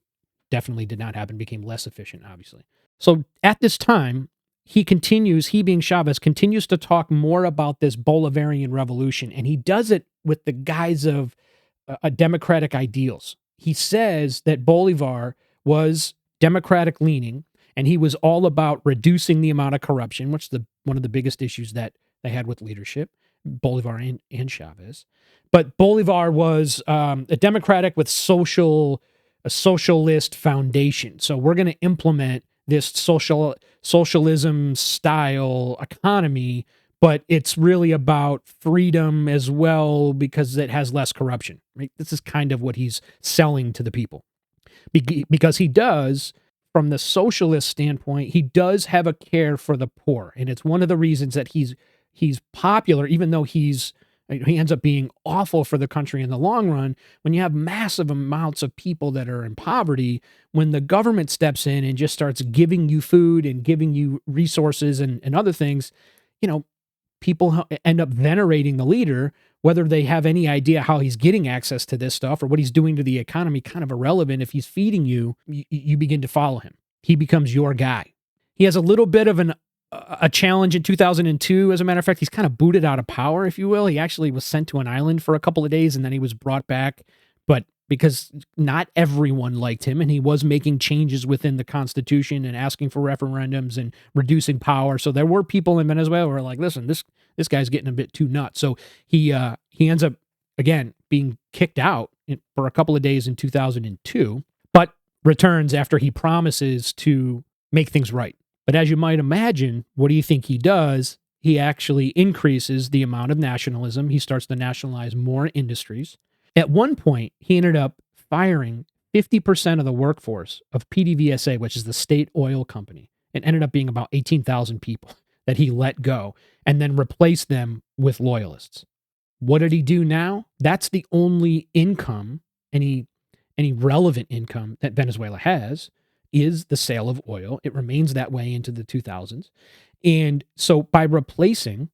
Definitely did not happen, became less efficient, obviously. So at this time, he being Chavez, continues to talk more about this Bolivarian revolution, and he does it with the guise of democratic ideals. He says that Bolivar was democratic leaning, and he was all about reducing the amount of corruption, which is one of the biggest issues that they had with leadership, Bolivar and Chavez. But Bolivar was a democratic with a socialist foundation. So we're going to implement this socialism style economy, but it's really about freedom as well because it has less corruption. Right? This is kind of what he's selling to the people. Because he does, from the socialist standpoint, he does have a care for the poor. And it's one of the reasons that he's popular, even though he ends up being awful for the country in the long run. When you have massive amounts of people that are in poverty, when the government steps in and just starts giving you food and giving you resources and other things, people end up venerating the leader, whether they have any idea how he's getting access to this stuff or what he's doing to the economy, kind of irrelevant. If he's feeding you, you begin to follow him. He becomes your guy. He has a little bit of a challenge in 2002. As a matter of fact, he's kind of booted out of power, if you will. He actually was sent to an island for a couple of days and then he was brought back. But because not everyone liked him and he was making changes within the Constitution and asking for referendums and reducing power. So there were people in Venezuela who were like, listen, this guy's getting a bit too nuts. So he ends up, again, being kicked out for a couple of days in 2002, but returns after he promises to make things right. But as you might imagine, what do you think he does? He actually increases the amount of nationalism. He starts to nationalize more industries. At one point, he ended up firing 50% of the workforce of PDVSA, which is the state oil company. It ended up being about 18,000 people that he let go and then replaced them with loyalists. What did he do now? That's the only income, any relevant income that Venezuela has, is the sale of oil. It remains that way into the 2000s. And so by replacing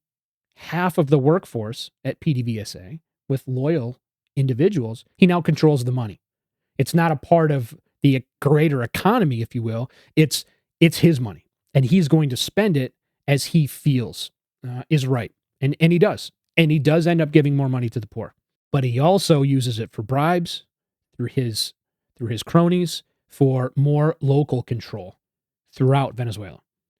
half of the workforce at PDVSA with loyal individuals, he now controls the money. It's not a part of the greater economy, if you will. It's his money. And he's going to spend it as he feels is right. And he does. And he does end up giving more money to the poor. But he also uses it for bribes, through his cronies, for more local control throughout Venezuela.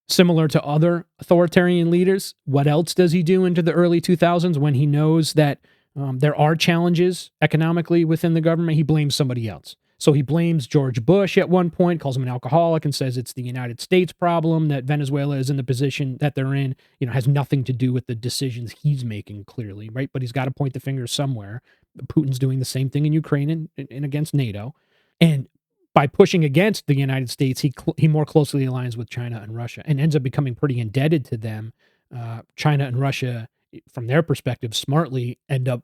Similar to other authoritarian leaders, what else does he do into the early 2000s when he knows that there are challenges economically within the government? He blames somebody else. So he blames George Bush at one point, calls him an alcoholic, and says it's the United States problem that Venezuela is in the position that they're in. Has nothing to do with the decisions he's making, clearly, right? But he's got to point the finger somewhere. Putin's doing the same thing in Ukraine and against NATO. And by pushing against the United States, he more closely aligns with China and Russia and ends up becoming pretty indebted to them. China and Russia, from their perspective, smartly end up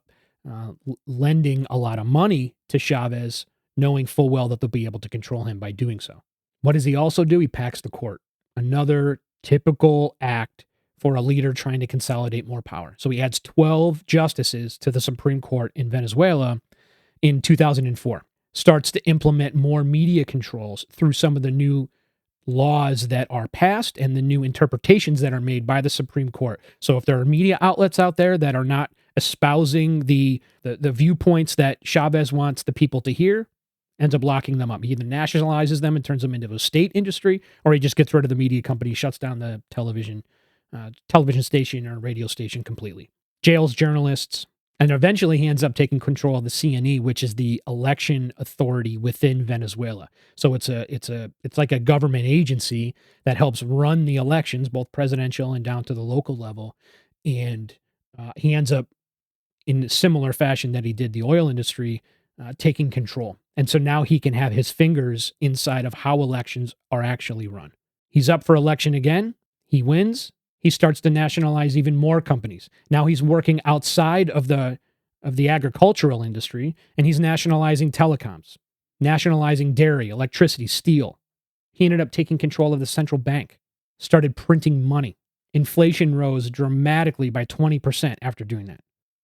lending a lot of money to Chavez, knowing full well that they'll be able to control him by doing so. What does he also do? He packs the court. Another typical act for a leader trying to consolidate more power. So he adds 12 justices to the Supreme Court in Venezuela in 2004. Starts to implement more media controls through some of the new laws that are passed and the new interpretations that are made by the Supreme Court. So if there are media outlets out there that are not espousing the viewpoints that Chavez wants the people to hear, ends up locking them up. He either nationalizes them and turns them into a state industry, or he just gets rid of the media company, shuts down the television station or radio station completely. Jails journalists. And eventually he ends up taking control of the CNE, which is the election authority within Venezuela. So it's like a government agency that helps run the elections, both presidential and down to the local level. And he ends up, in a similar fashion that he did the oil industry, taking control. And so now he can have his fingers inside of how elections are actually run. He's up for election again. He wins. He starts to nationalize even more companies. Now he's working outside of the agricultural industry, and he's nationalizing telecoms, nationalizing dairy, electricity, steel. He ended up taking control of the central bank, started printing money. Inflation rose dramatically by 20% after doing that.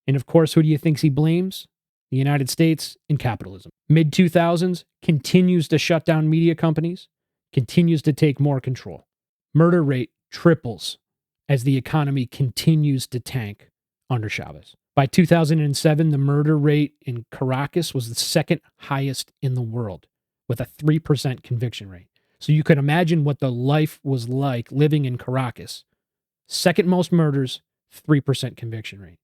And of course, who do you think he blames? The United States and capitalism. Mid-2000s, continues to shut down media companies, continues to take more control. Murder rate triples as the economy continues to tank under Chavez. By 2007, the murder rate in Caracas was the second highest in the world, with a 3% conviction rate. So you can imagine what the life was like living in Caracas. Second most murders, 3% conviction rate.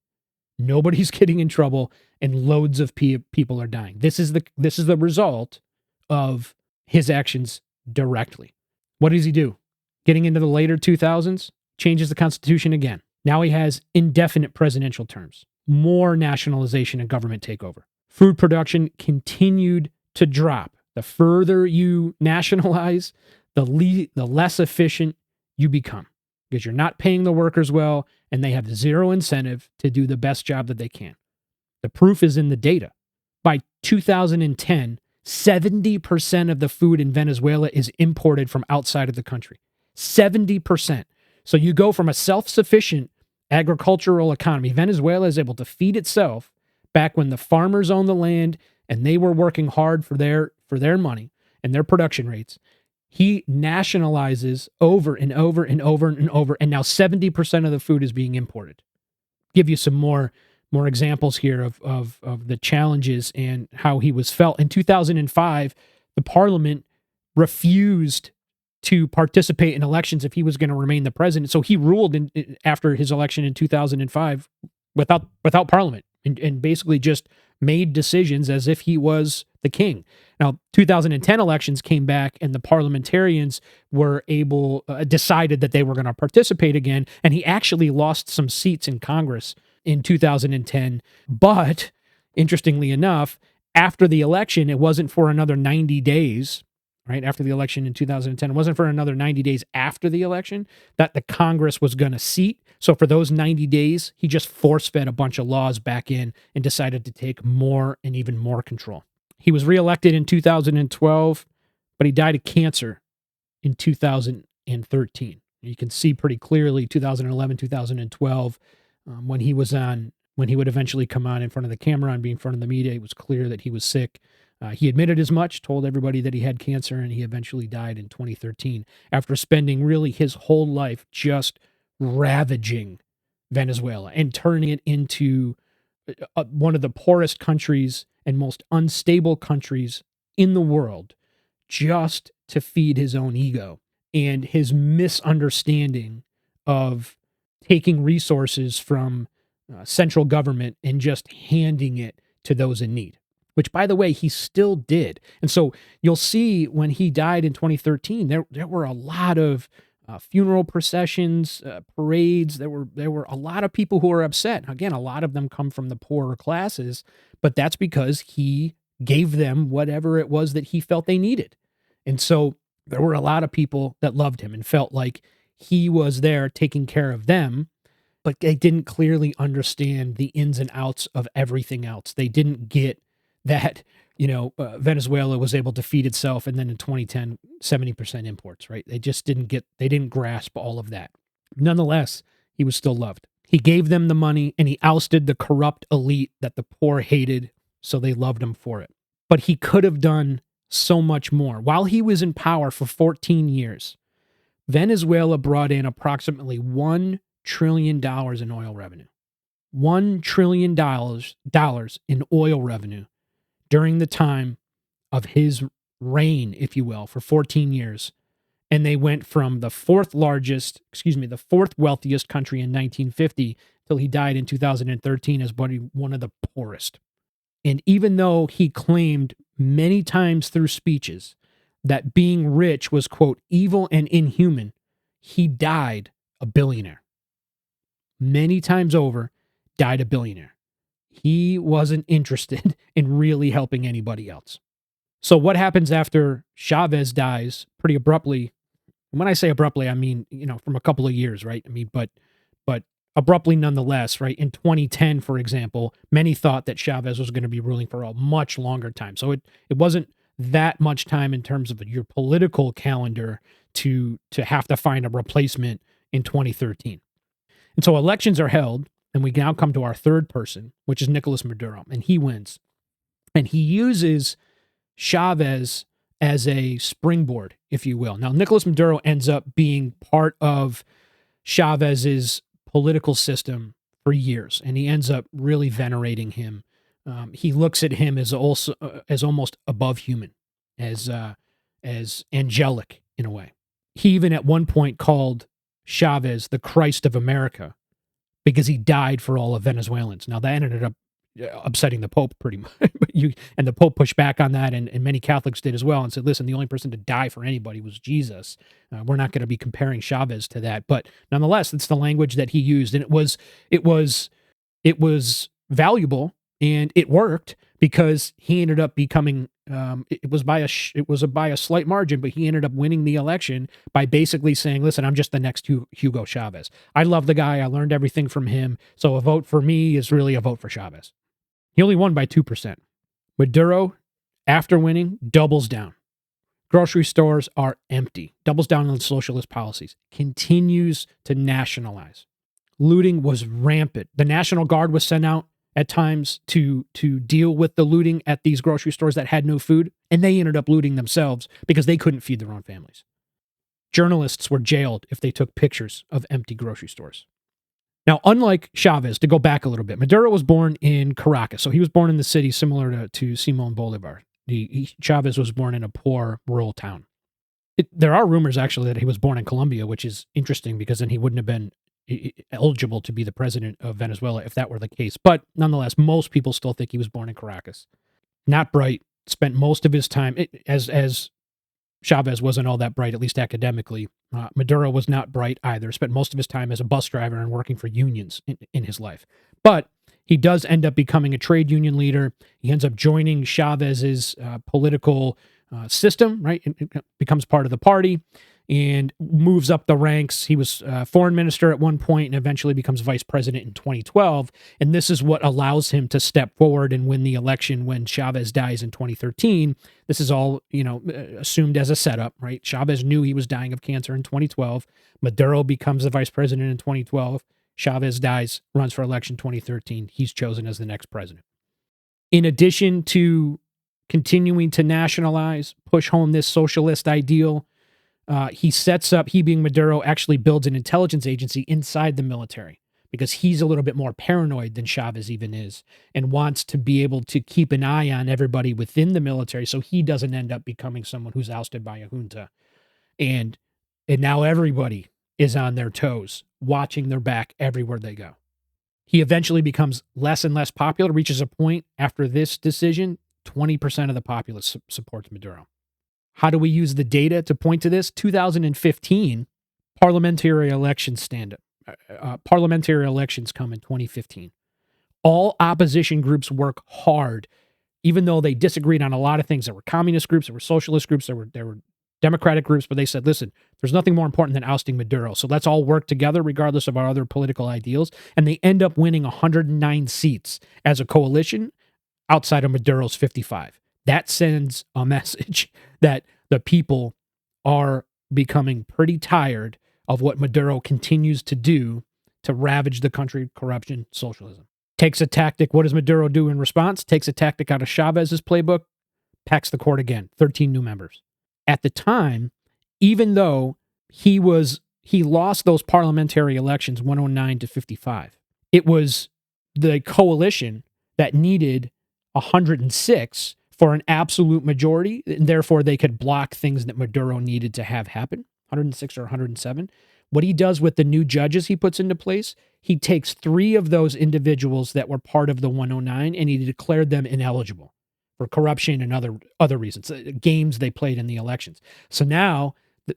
Nobody's getting in trouble, and loads of people are dying. This is the result of his actions directly. What does he do? Getting into the later 2000s, changes the Constitution again. Now he has indefinite presidential terms, more nationalization and government takeover. Food production continued to drop. The further you nationalize, the less efficient you become, because you're not paying the workers well, and they have zero incentive to do the best job that they can. The proof is in the data. By 2010, 70% of the food in Venezuela is imported from outside of the country. 70%. So you go from a self-sufficient agricultural economy. Venezuela is able to feed itself back when the farmers owned the land and they were working hard for their money and their production rates. He nationalizes over and over and over and over, and now 70% of the food is being imported. Give you some more examples here of the challenges and how he was felt. In 2005, the parliament refused to participate in elections if he was going to remain the president. So he ruled after his election in 2005 without parliament and basically just made decisions as if he was the king. Now, 2010 elections came back and the parliamentarians were decided that they were going to participate again. And he actually lost some seats in Congress in 2010. But interestingly enough, after the election, it wasn't for another 90 days, right? After the election in 2010, it wasn't for another 90 days after the election that the Congress was going to seat. So for those 90 days, he just force-fed a bunch of laws back in and decided to take more and even more control. He was reelected in 2012, but he died of cancer in 2013. You can see pretty clearly 2011, 2012, when he would eventually come on in front of the camera and be in front of the media, it was clear that he was sick. He admitted as much, told everybody that he had cancer, and he eventually died in 2013 after spending really his whole life just ravaging Venezuela and turning it into one of the poorest countries and most unstable countries in the world just to feed his own ego and his misunderstanding of taking resources from central government and just handing it to those in need, which, by the way, he still did. And so you'll see when he died in 2013, there were a lot of funeral processions, parades. There were a lot of people who were upset. Again, a lot of them come from the poorer classes, but that's because he gave them whatever it was that he felt they needed. And so there were a lot of people that loved him and felt like he was there taking care of them, but they didn't clearly understand the ins and outs of everything else. They didn't get that, Venezuela was able to feed itself, and then in 2010, 70% imports, right? They didn't grasp all of that. Nonetheless, he was still loved. He gave them the money, and he ousted the corrupt elite that the poor hated, so they loved him for it. But he could have done so much more. While he was in power for 14 years, Venezuela brought in approximately $1 trillion in oil revenue. $1 trillion in oil revenue during the time of his reign, if you will, for 14 years. And they went from the fourth wealthiest country in 1950 till he died in 2013 as one of the poorest. And even though he claimed many times through speeches that being rich was, quote, evil and inhuman, he died a billionaire. Many times over, died a billionaire. He wasn't interested in really helping anybody else. So what happens after Chavez dies pretty abruptly? When I say abruptly, I mean, from a couple of years, right? I mean, but abruptly nonetheless, right? In 2010, for example, many thought that Chavez was going to be ruling for a much longer time. So it wasn't that much time in terms of your political calendar to have to find a replacement in 2013. And so elections are held, and we now come to our third person, which is Nicolás Maduro, and he wins. And he uses Chavez as a springboard, if you will. Now, Nicolás Maduro ends up being part of Chavez's political system for years, and he ends up really venerating him. He looks at him as also as almost above human, as angelic in a way. He even at one point called Chavez the Christ of America because he died for all of Venezuelans. Now that ended up upsetting the Pope pretty much, and the Pope pushed back on that, and many Catholics did as well, and said, "Listen, the only person to die for anybody was Jesus. We're not going to be comparing Chavez to that." But nonetheless, it's the language that he used, and it was valuable, and it worked because he ended up becoming. It was by a slight margin, but he ended up winning the election by basically saying, "Listen, I'm just the next Hugo Chavez. I love the guy. I learned everything from him. So a vote for me is really a vote for Chavez." He only won by 2%. Maduro, after winning, doubles down. Grocery stores are empty. Doubles down on socialist policies. Continues to nationalize. Looting was rampant. The National Guard was sent out at times to deal with the looting at these grocery stores that had no food, and they ended up looting themselves because they couldn't feed their own families. Journalists were jailed if they took pictures of empty grocery stores. Now, unlike Chavez, to go back a little bit, Maduro was born in Caracas. So he was born in the city similar to Simón Bolívar. Chavez was born in a poor rural town. There are rumors, actually, that he was born in Colombia, which is interesting because then he wouldn't have been eligible to be the president of Venezuela if that were the case. But nonetheless, most people still think he was born in Caracas. Not bright, spent most of his time, as Chavez wasn't all that bright, at least academically. Maduro was not bright either, spent most of his time as a bus driver and working for unions in his life. But he does end up becoming a trade union leader. He ends up joining Chavez's political system, right? It becomes part of the party and moves up the ranks. He was foreign minister at one point and eventually becomes vice president in 2012. And this is what allows him to step forward and win the election when Chavez dies in 2013. This is all, assumed as a setup, right? Chavez knew he was dying of cancer in 2012. Maduro becomes the vice president in 2012. Chavez dies, runs for election 2013. He's chosen as the next president. In addition to continuing to nationalize, push home this socialist ideal, he being Maduro, actually builds an intelligence agency inside the military because he's a little bit more paranoid than Chavez even is and wants to be able to keep an eye on everybody within the military so he doesn't end up becoming someone who's ousted by a junta. And now everybody is on their toes, watching their back everywhere they go. He eventually becomes less and less popular, reaches a point after this decision, 20% of the populace supports Maduro. How do we use the data to point to this? 2015, parliamentary elections parliamentary elections come in 2015. All opposition groups work hard, even though they disagreed on a lot of things. There were communist groups, there were socialist groups, there were democratic groups, but they said, listen, there's nothing more important than ousting Maduro. So let's all work together regardless of our other political ideals. And they end up winning 109 seats as a coalition outside of Maduro's 55. That sends a message that the people are becoming pretty tired of what Maduro continues to do to ravage the country, corruption, socialism. Takes a tactic. What does Maduro do in response? Takes a tactic out of Chavez's playbook, packs the court again, 13 new members. At the time, even though he lost those parliamentary elections 109 to 55, it was the coalition that needed 106 for an absolute majority, and therefore they could block things that Maduro needed to have happen, 106 or 107. What he does with the new judges he puts into place, he takes 3 of those individuals that were part of the 109 and he declared them ineligible for corruption and other reasons, games they played in the elections. So now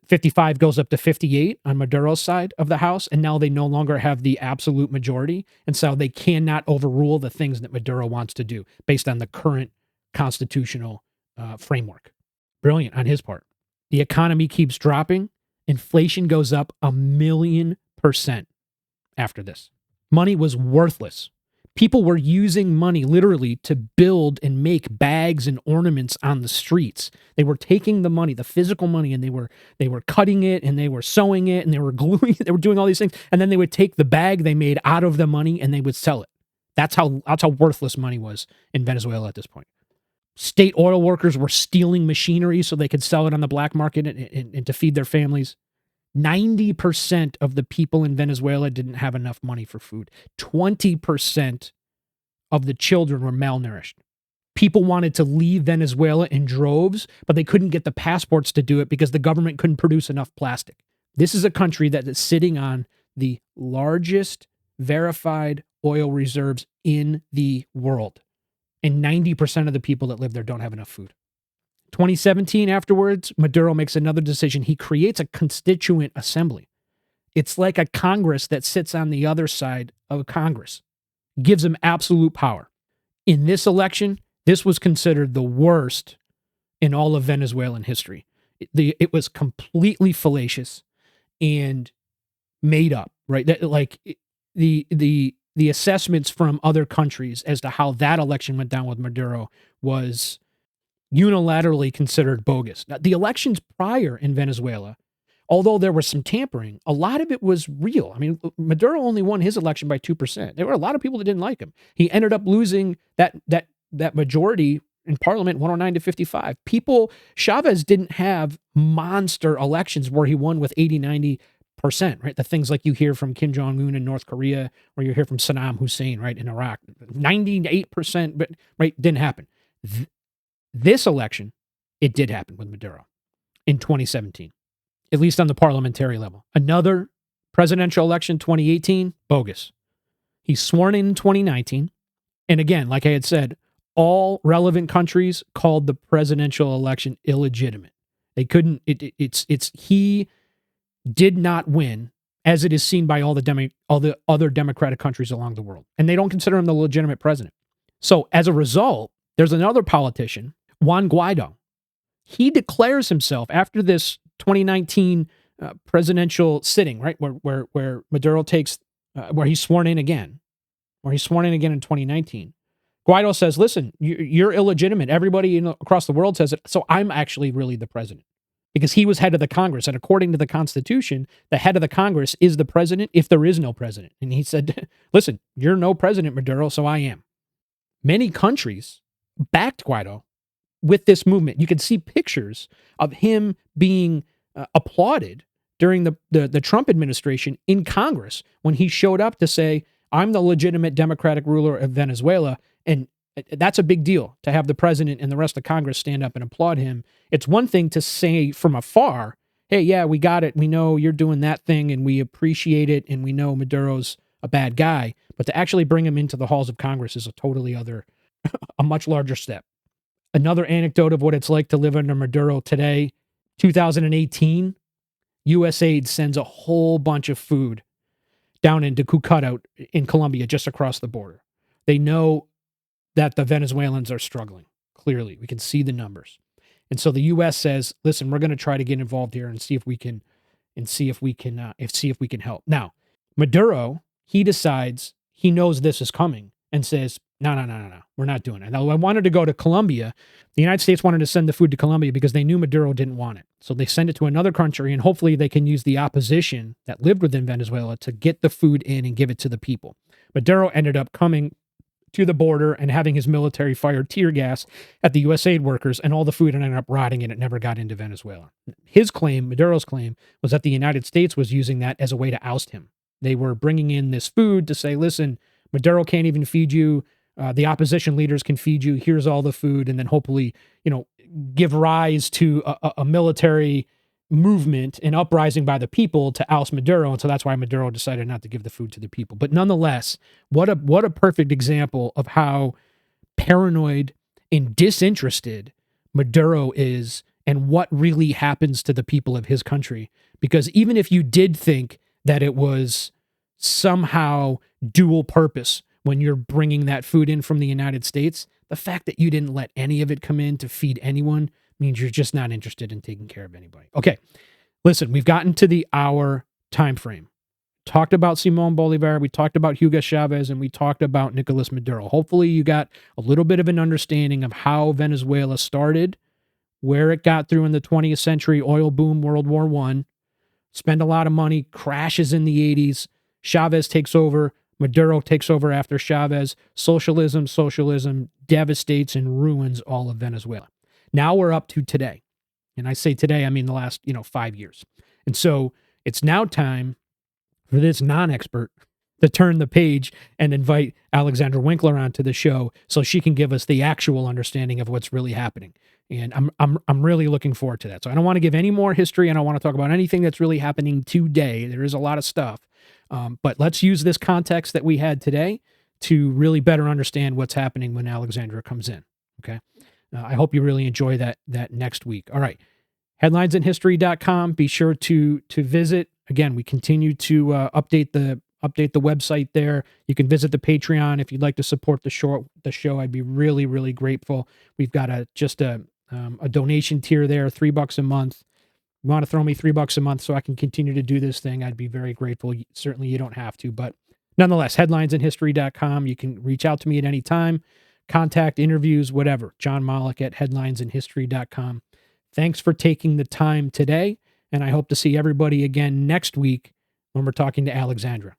55 goes up to 58 on Maduro's side of the House, and now they no longer have the absolute majority, and so they cannot overrule the things that Maduro wants to do based on the current constitutional framework. Brilliant on his part. The economy keeps dropping. Inflation goes up 1,000,000% after this. Money was worthless. People were using money literally to build and make bags and ornaments on the streets. They were taking the money, the physical money, and they were cutting it and they were sewing it and they were gluing it. They were doing all these things. And then they would take the bag they made out of the money and they would sell it. That's how worthless money was in Venezuela at this point. State oil workers were stealing machinery so they could sell it on the black market and to feed their families. 90% of the people in Venezuela didn't have enough money for food. 20% of the children were malnourished. People wanted to leave Venezuela in droves, but they couldn't get the passports to do it because the government couldn't produce enough plastic. This is a country that is sitting on the largest verified oil reserves in the world. And 90% of the people that live there don't have enough food. 2017, afterwards, Maduro makes another decision. He creates a constituent assembly. It's like a Congress that sits on the other side of Congress. Gives him absolute power. In this election, this was considered the worst in all of Venezuelan history. It was completely fallacious and made up, right? The assessments from other countries as to how that election went down with Maduro was unilaterally considered bogus. Now, the elections prior in Venezuela, although there was some tampering, a lot of it was real. I mean, Maduro only won his election by 2%. There were a lot of people that didn't like him. He ended up losing that majority in parliament, 109 to 55. Chavez didn't have monster elections where he won with 80, 90%, right? The things like you hear from Kim Jong-un in North Korea, or you hear from Saddam Hussein, right, in Iraq. 98%, but right, didn't happen. This election, it did happen with Maduro in 2017, at least on the parliamentary level. Another presidential election, 2018, bogus. He's sworn in 2019. And again, like I had said, all relevant countries called the presidential election illegitimate. They couldn't, he did not win as it is seen by all the other democratic countries along the world. And they don't consider him the legitimate president. So as a result, there's another politician, Juan Guaido. He declares himself after this 2019 presidential sitting, right, where Maduro takes, where he's sworn in again in 2019. Guaido says, listen, you're illegitimate. Everybody across the world says it. So I'm actually really the president because he was head of the Congress. And according to the Constitution, the head of the Congress is the president if there is no president. And he said, listen, you're no president, Maduro, so I am. Many countries backed Guaido with this movement. You can see pictures of him being applauded during the Trump administration in Congress when he showed up to say, I'm the legitimate democratic ruler of Venezuela. And that's a big deal to have the president and the rest of Congress stand up and applaud him. It's one thing to say from afar, hey, yeah, we got it. We know you're doing that thing and we appreciate it. And we know Maduro's a bad guy. But to actually bring him into the halls of Congress is a much larger step. Another anecdote of what it's like to live under Maduro today, 2018, USAID sends a whole bunch of food down into Cucuta in Colombia, just across the border. They know that the Venezuelans are struggling. Clearly, we can see the numbers. And so the U.S. says, listen, we're going to try to get involved here and see if we can help. Now, Maduro, he decides he knows this is coming and says, no, we're not doing it. Now, I wanted to go to Colombia. The United States wanted to send the food to Colombia because they knew Maduro didn't want it. So they send it to another country, and hopefully they can use the opposition that lived within Venezuela to get the food in and give it to the people. Maduro ended up coming to the border and having his military fire tear gas at the USAID workers, and all the food ended up rotting and it never got into Venezuela. Maduro's claim, was that the United States was using that as a way to oust him. They were bringing in this food to say, listen, Maduro can't even feed you. The opposition leaders can feed you. Here's all the food. And then hopefully, give rise to a military movement, an uprising by the people to oust Maduro. And so that's why Maduro decided not to give the food to the people. But nonetheless, what a perfect example of how paranoid and disinterested Maduro is and what really happens to the people of his country. Because even if you did think that it was somehow dual purpose when you're bringing that food in from the United States, the fact that you didn't let any of it come in to feed anyone means you're just not interested in taking care of anybody. Okay, listen, we've gotten to the hour time frame. talked about Simón Bolívar, we talked about Hugo Chávez, and we talked about Nicolás Maduro. Hopefully you got a little bit of an understanding of how Venezuela started, where it got through in the 20th century, oil boom, World War I, spend a lot of money, crashes in the 80s, Chavez takes over, Maduro takes over after Chavez, socialism devastates and ruins all of Venezuela. Now we're up to today. And I say today, I mean the last, 5 years. And so it's now time for this non-expert to turn the page and invite Alexandra Winkler onto the show so she can give us the actual understanding of what's really happening. And I'm really looking forward to that. So I don't want to give any more history, and I want to talk about anything that's really happening today. There is a lot of stuff. But let's use this context that we had today to really better understand what's happening when Alexandra comes in. Okay. I hope you really enjoy that next week. All right. Headlinesinhistory.com. Be sure to visit. Again, we continue to update the website there. You can visit the Patreon if you'd like to support the show. I'd be really, really grateful. We've got a donation tier there, $3 a month. You want to throw me $3 a month so I can continue to do this thing, I'd be very grateful. Certainly you don't have to, but nonetheless, headlinesinhistory.com. You can reach out to me at any time, contact, interviews, whatever. John Malik at headlinesinhistory.com. Thanks for taking the time today, and I hope to see everybody again next week when we're talking to Alexandra.